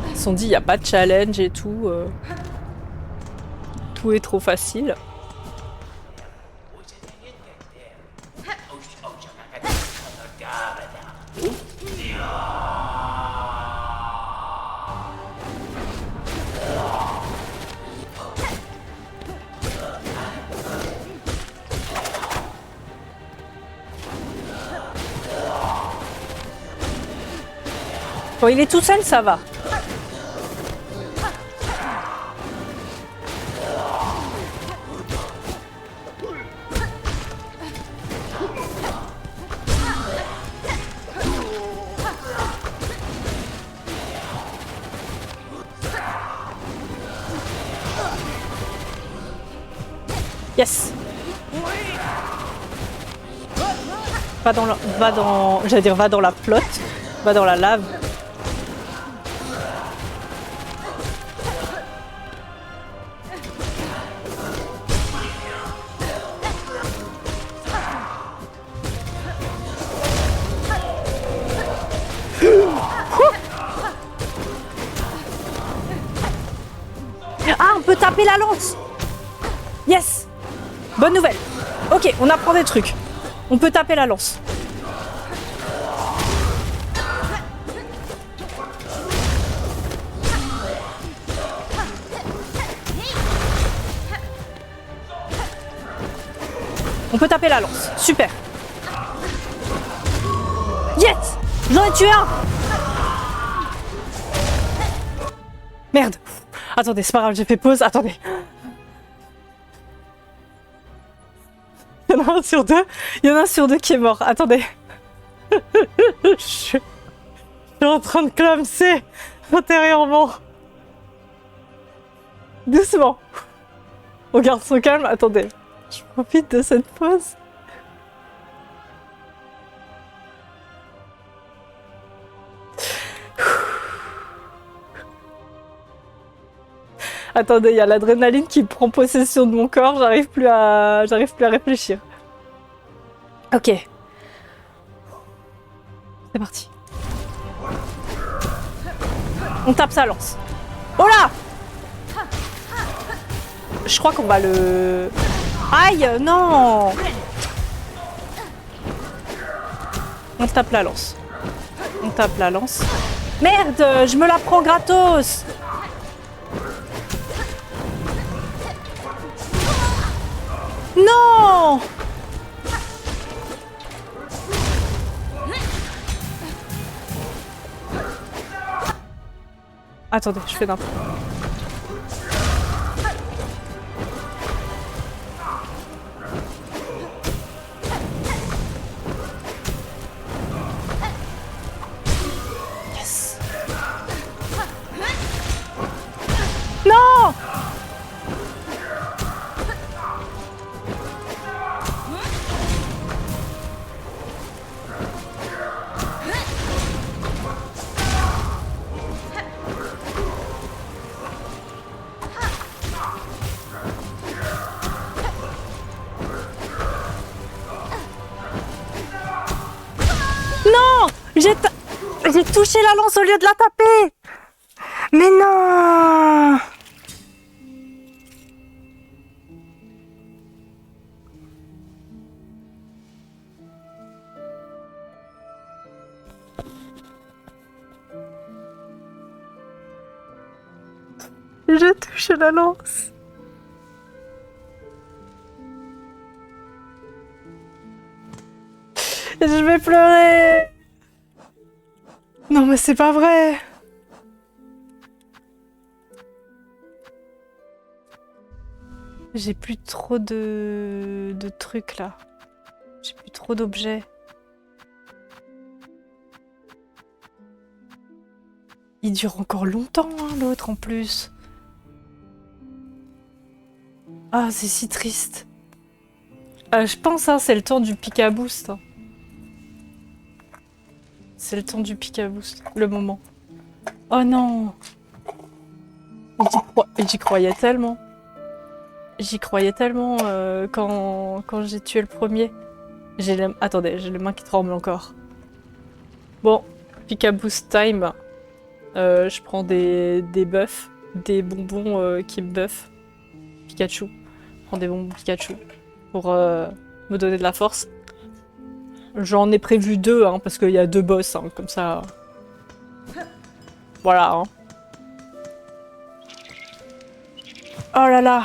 Ils se sont dit il n'y a pas de challenge et tout. Tout est trop facile. Quand il est tout seul, ça va. Yes. Va dans j'allais dire va dans la flotte, va dans la lave. Ah, on peut taper la lance. Yes. Bonne nouvelle. Ok, on apprend des trucs. On peut taper la lance. On peut taper la lance. Super. Yes. J'en ai tué un. Merde. Attendez, c'est pas grave, j'ai fait pause. Attendez. Il y en a un sur deux. Il y en a un sur deux qui est mort. Attendez. Je suis en train de clamser intérieurement. Doucement. On garde son calme. Attendez. Je profite de cette pause. Attendez, il y a l'adrénaline qui prend possession de mon corps, j'arrive plus à réfléchir. Ok. C'est parti. On tape sa lance. Oh là! Je crois qu'on va le... Aïe, non! On tape la lance. On tape la lance. Merde, je me la prends gratos! Non! Attendez, je fais n'importe quoi. Yes! Non! Non! J'ai touché la lance au lieu de la taper! Mais non! J'ai touché la lance. Je vais pleurer. Non mais c'est pas vrai. J'ai plus trop de trucs là. J'ai plus trop d'objets. Il dure encore longtemps hein, l'autre en plus. Ah c'est si triste. Je pense hein, c'est le temps du pick à boost. Hein. C'est le temps du pick à boost, le moment. Oh non! J'y croyais tellement. J'y croyais tellement quand j'ai tué le premier. Attendez, j'ai les mains qui tremblent encore. Bon, pick à boost time. Je prends des buffs, des bonbons qui me buffent. Pikachu. Je prends des bonbons Pikachu pour me donner de la force. J'en ai prévu 2, hein, parce qu'il y a 2 boss, hein, comme ça. Voilà. Hein. Oh là là.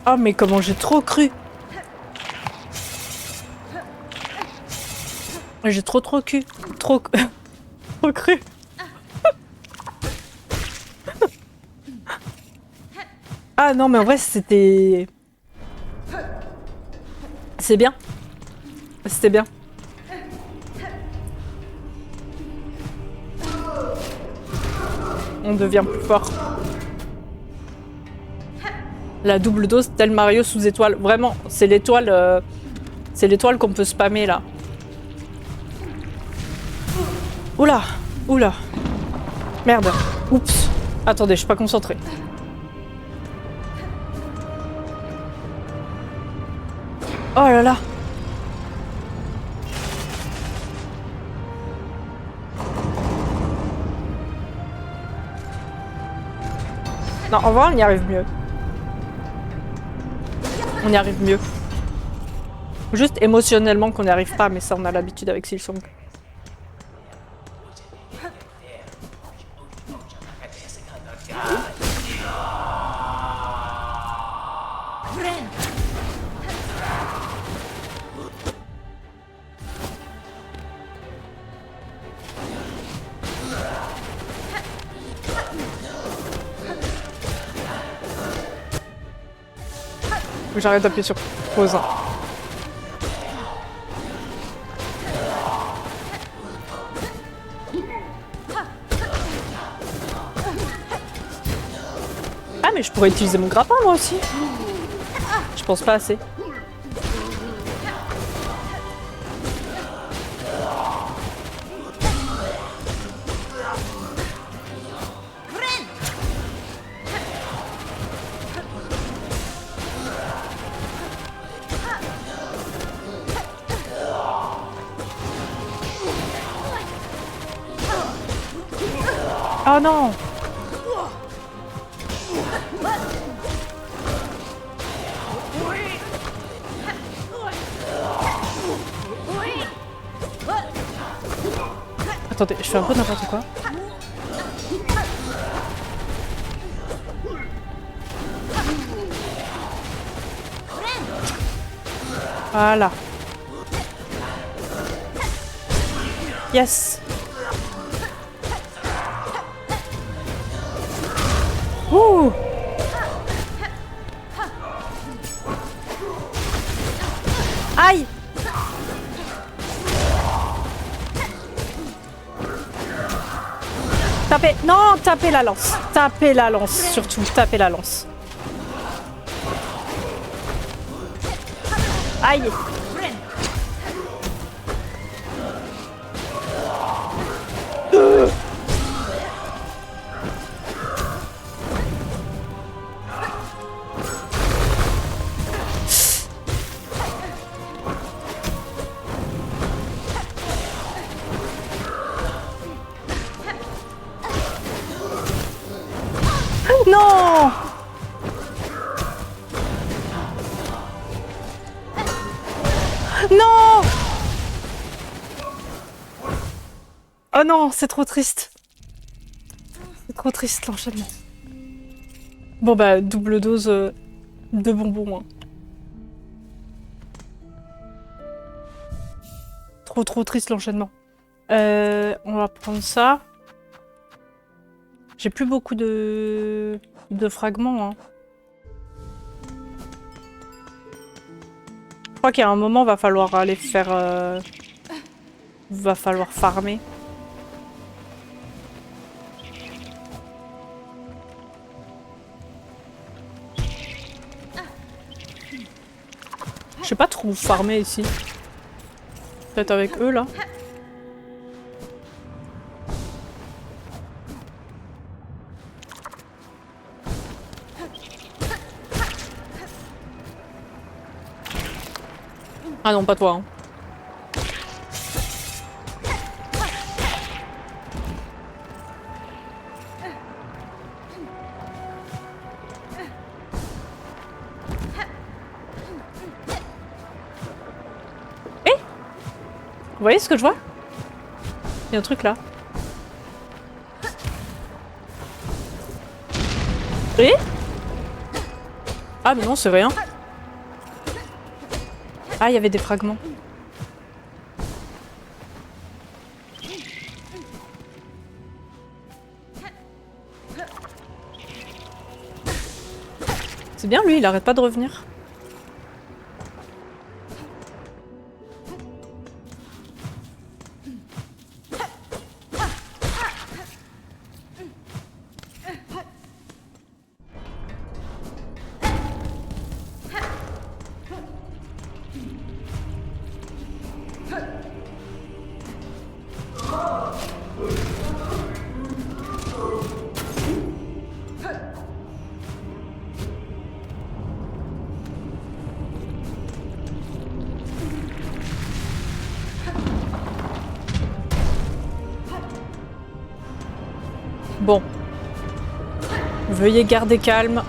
Oh mais comment j'ai trop cru. J'ai trop cru. Trop cru. Ah non mais en vrai c'était... C'est bien. C'était bien. On devient plus fort. La double dose, tel Mario sous étoile. Vraiment, c'est l'étoile qu'on peut spammer là. Oula, oula. Merde. Oups. Attendez, je suis pas concentrée. Oh là là. Non, en vrai, on y arrive mieux. On y arrive mieux. Juste émotionnellement qu'on n'y arrive pas, mais ça, on a l'habitude avec Silsong. J'arrête d'appuyer sur pause. Ah mais je pourrais utiliser mon grappin moi aussi. Je pense pas assez. Oh non! Attendez, je fais un peu n'importe quoi. Voilà. Yes. Ouh. Aïe. Tapez. Non, tapez la lance. Tapez la lance, surtout. Tapez la lance. Aïe. Non! Non! Oh non, c'est trop triste. C'est trop triste l'enchaînement. Bon bah, double dose de bonbons. Hein. Trop triste l'enchaînement. On va prendre ça. J'ai plus beaucoup de fragments. Hein. Je crois qu'il y a un moment, va falloir aller faire... va falloir farmer. Je sais pas trop où farmer ici. Peut-être avec eux là. Ah non, pas toi. Hein. Eh? Vous voyez ce que je vois? Il y a un truc là. Eh? Ah mais non, c'est rien. Ah, il y avait des fragments. C'est bien lui, il arrête pas de revenir. Bon. Veuillez garder calme.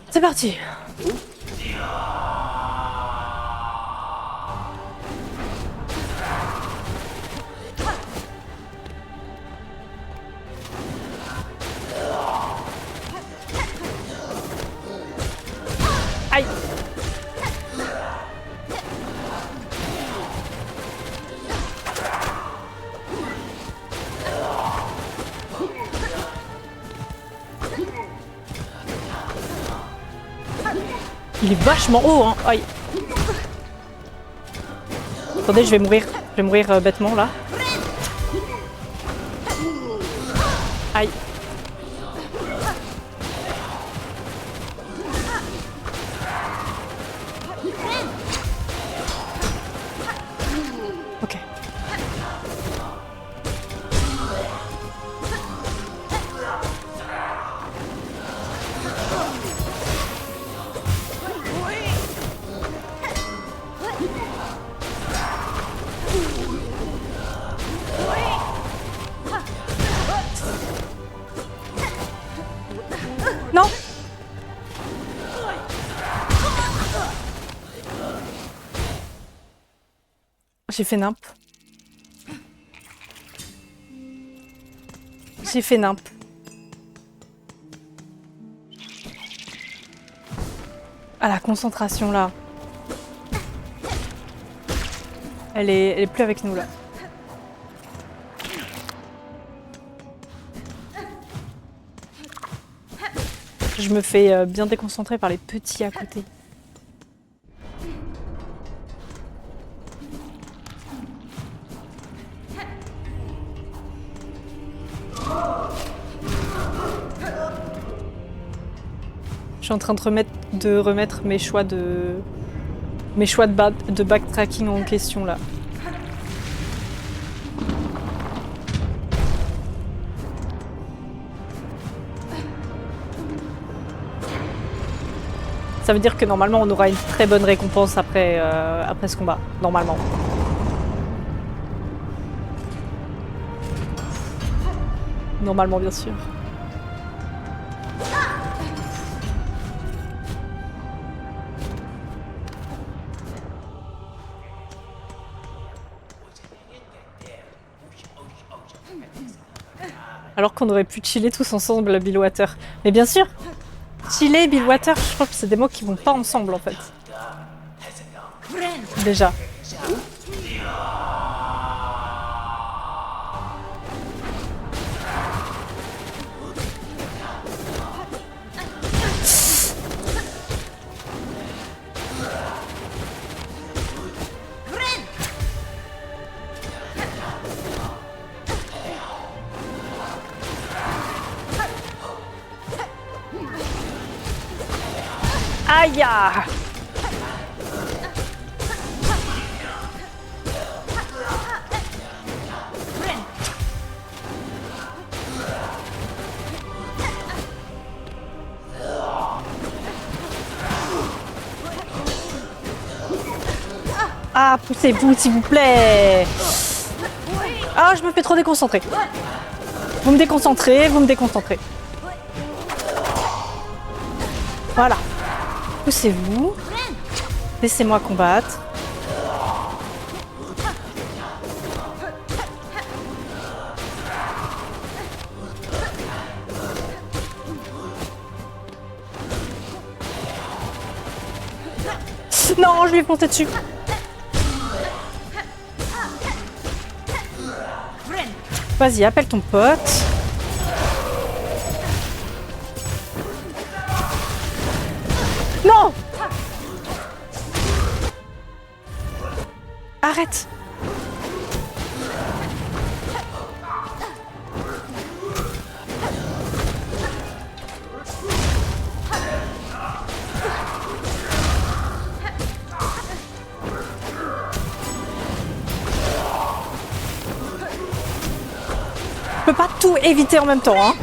C'est parti. Aïe. Il est vachement haut, hein. Aïe. Attendez, je vais mourir. Je vais mourir bêtement, là. Aïe. Non. J'ai fait nimp. J'ai fait nimp. Ah, la concentration là. Elle est plus avec nous là. Je me fais bien déconcentrer par les petits à côté. Je suis en train de remettre mes choix de backtracking en question là. Ça veut dire que normalement on aura une très bonne récompense après ce combat, normalement. Normalement bien sûr. Alors qu'on aurait pu chiller tous ensemble à Billwater. Mais bien sûr, chiller et Billwater, je crois que c'est des mots qui vont pas ensemble en fait. Déjà. Aïe! Ah, poussez-vous s'il vous plaît! Ah, je me fais trop déconcentrer. Vous me déconcentrez, vous me déconcentrez. Voilà. Poussez-vous. Laissez-moi combattre. Non, je lui ai foncé dessus. Vas-y, appelle ton pote. Non! Arrête! Je peux pas tout éviter en même temps, hein.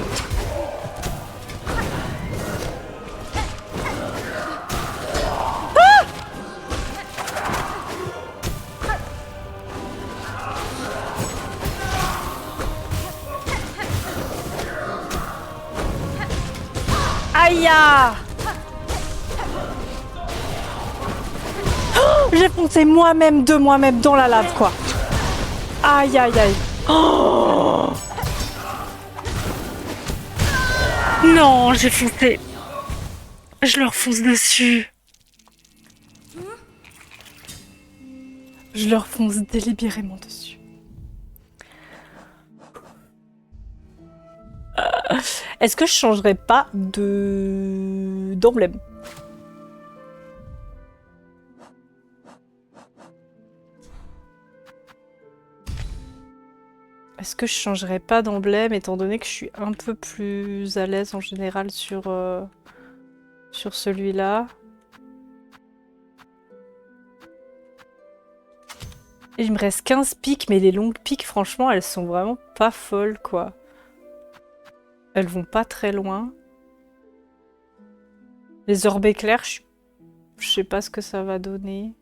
Aïe! Oh, j'ai foncé moi-même de moi-même dans la lave, quoi. Aïe, aïe, aïe. Oh non, j'ai foncé. Je leur fonce dessus. Je leur fonce délibérément dessus. Est-ce que je changerais pas d'emblème? Est-ce que je changerais pas d'emblème étant donné que je suis un peu plus à l'aise en général sur celui-là? Et il me reste 15 pics, mais les longues pics, franchement, elles sont vraiment pas folles, quoi. Elles vont pas très loin. Les orbes éclairs, je sais pas ce que ça va donner.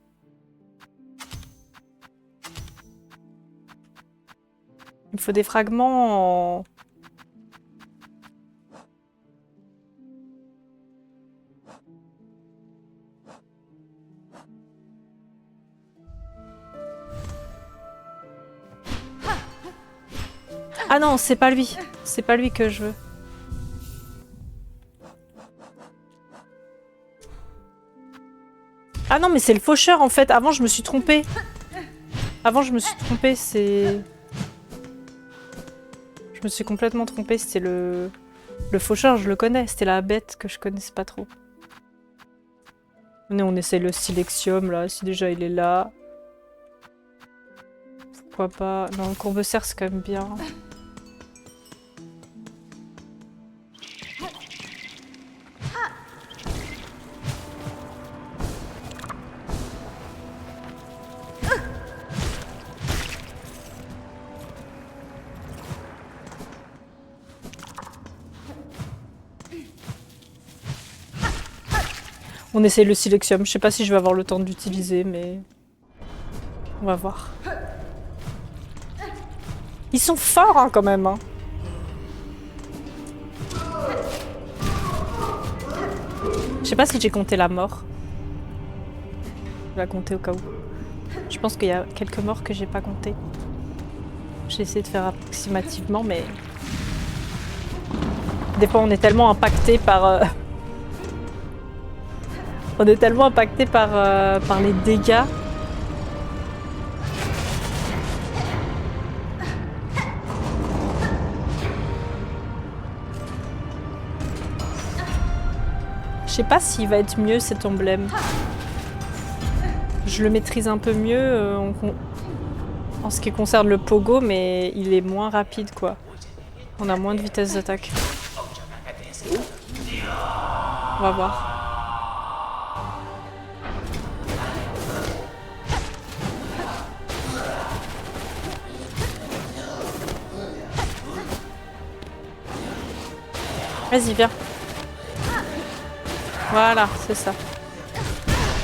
Il me faut des fragments en... Ah non, c'est pas lui. C'est pas lui que je veux. Ah non, mais c'est le faucheur en fait. Avant, je me suis trompée. C'est... Je me suis complètement trompée. C'était le faucheur, je le connais. C'était la bête que je connaissais pas trop. On essaie le silexium là. Si déjà il est là. Pourquoi pas. Non, le courbe-cerf c'est quand même bien. On essaye le silexium. Je sais pas si je vais avoir le temps d'utiliser, mais... On va voir. Ils sont forts, hein, quand même. Hein. Je sais pas si j'ai compté la mort. Je vais la compter au cas où. Je pense qu'il y a quelques morts que j'ai pas compté. J'ai essayé de faire approximativement, mais... Des fois, on est tellement impacté par... On est tellement impacté par les dégâts. Je sais pas s'il va être mieux cet emblème. Je le maîtrise un peu mieux en ce qui concerne le pogo, mais il est moins rapide quoi. On a moins de vitesse d'attaque. On va voir. Vas-y, viens. Voilà, c'est ça.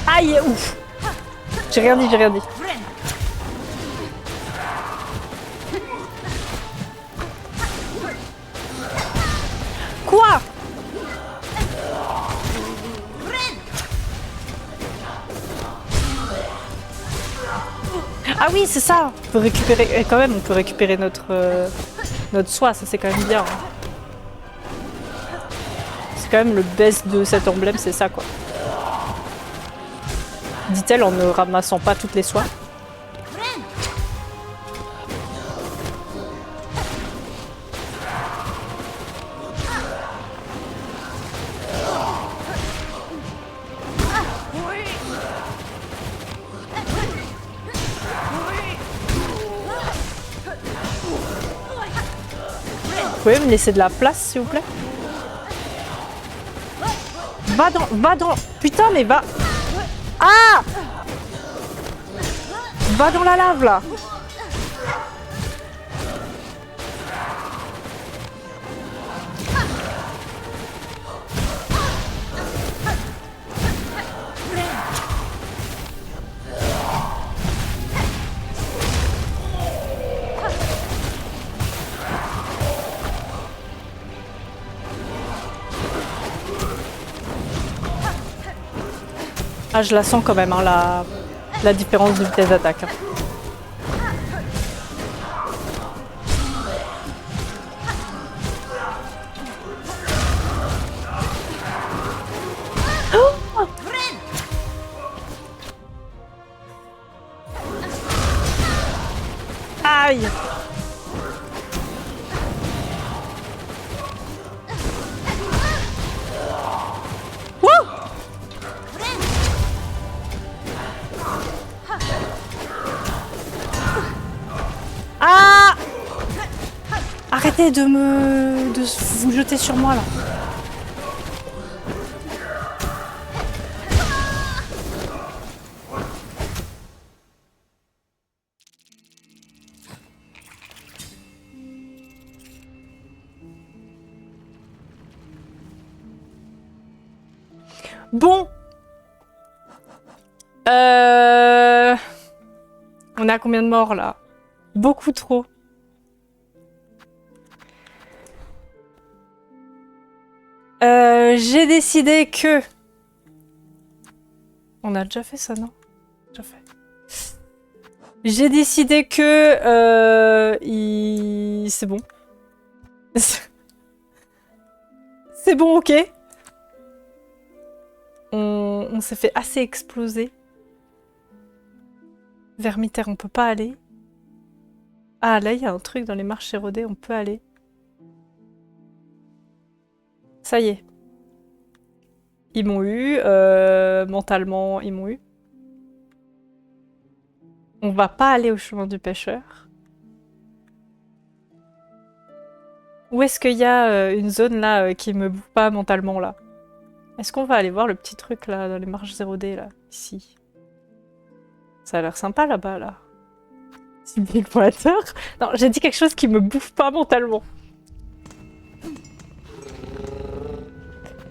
Aïe, ouf. J'ai rien dit, j'ai rien dit. Quoi? Ah oui, c'est ça. On peut récupérer, quand même, on peut récupérer notre soie, ça c'est quand même bien. Hein. C'est quand même le best de cet emblème, c'est ça quoi. Dit-elle en ne ramassant pas toutes les soies. Vous pouvez me laisser de la place s'il vous plaît? Va dans... Putain mais va... Ah! Va dans la lave là! Ah, je la sens quand même, hein, la différence de vitesse d'attaque. Hein. Oh! Aïe! Ah! Arrêtez de vous jeter sur moi là. Bon. On a combien de morts là? Beaucoup trop. J'ai décidé que... On a déjà fait ça, non? Déjà fait. J'ai décidé que... C'est bon. C'est bon, ok. On s'est fait assez exploser. Vermitaire, on peut pas aller. Ah, là, il y a un truc dans les marches érodées, on peut aller. Ça y est. Ils m'ont eu. Mentalement, ils m'ont eu. On va pas aller au chemin du pêcheur. Où est-ce qu'il y a une zone là qui me bouffe pas mentalement là? Est-ce qu'on va aller voir le petit truc là dans les marches érodées là? Ici. Ça a l'air sympa là-bas là. C'est Big Water. Non, j'ai dit quelque chose qui me bouffe pas mentalement.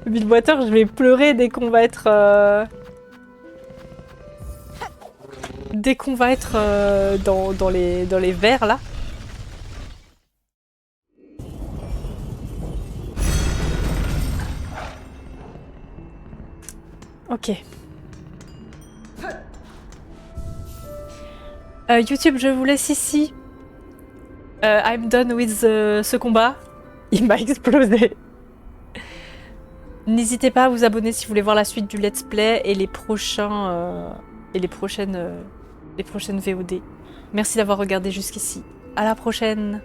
Big Water, je vais pleurer dès qu'on va être. Dès qu'on va être dans les verres là. Ok. YouTube, je vous laisse ici. I'm done with ce combat. Il m'a explosé. N'hésitez pas à vous abonner si vous voulez voir la suite du let's play et les prochains et les prochaines VOD. Merci d'avoir regardé jusqu'ici. À la prochaine.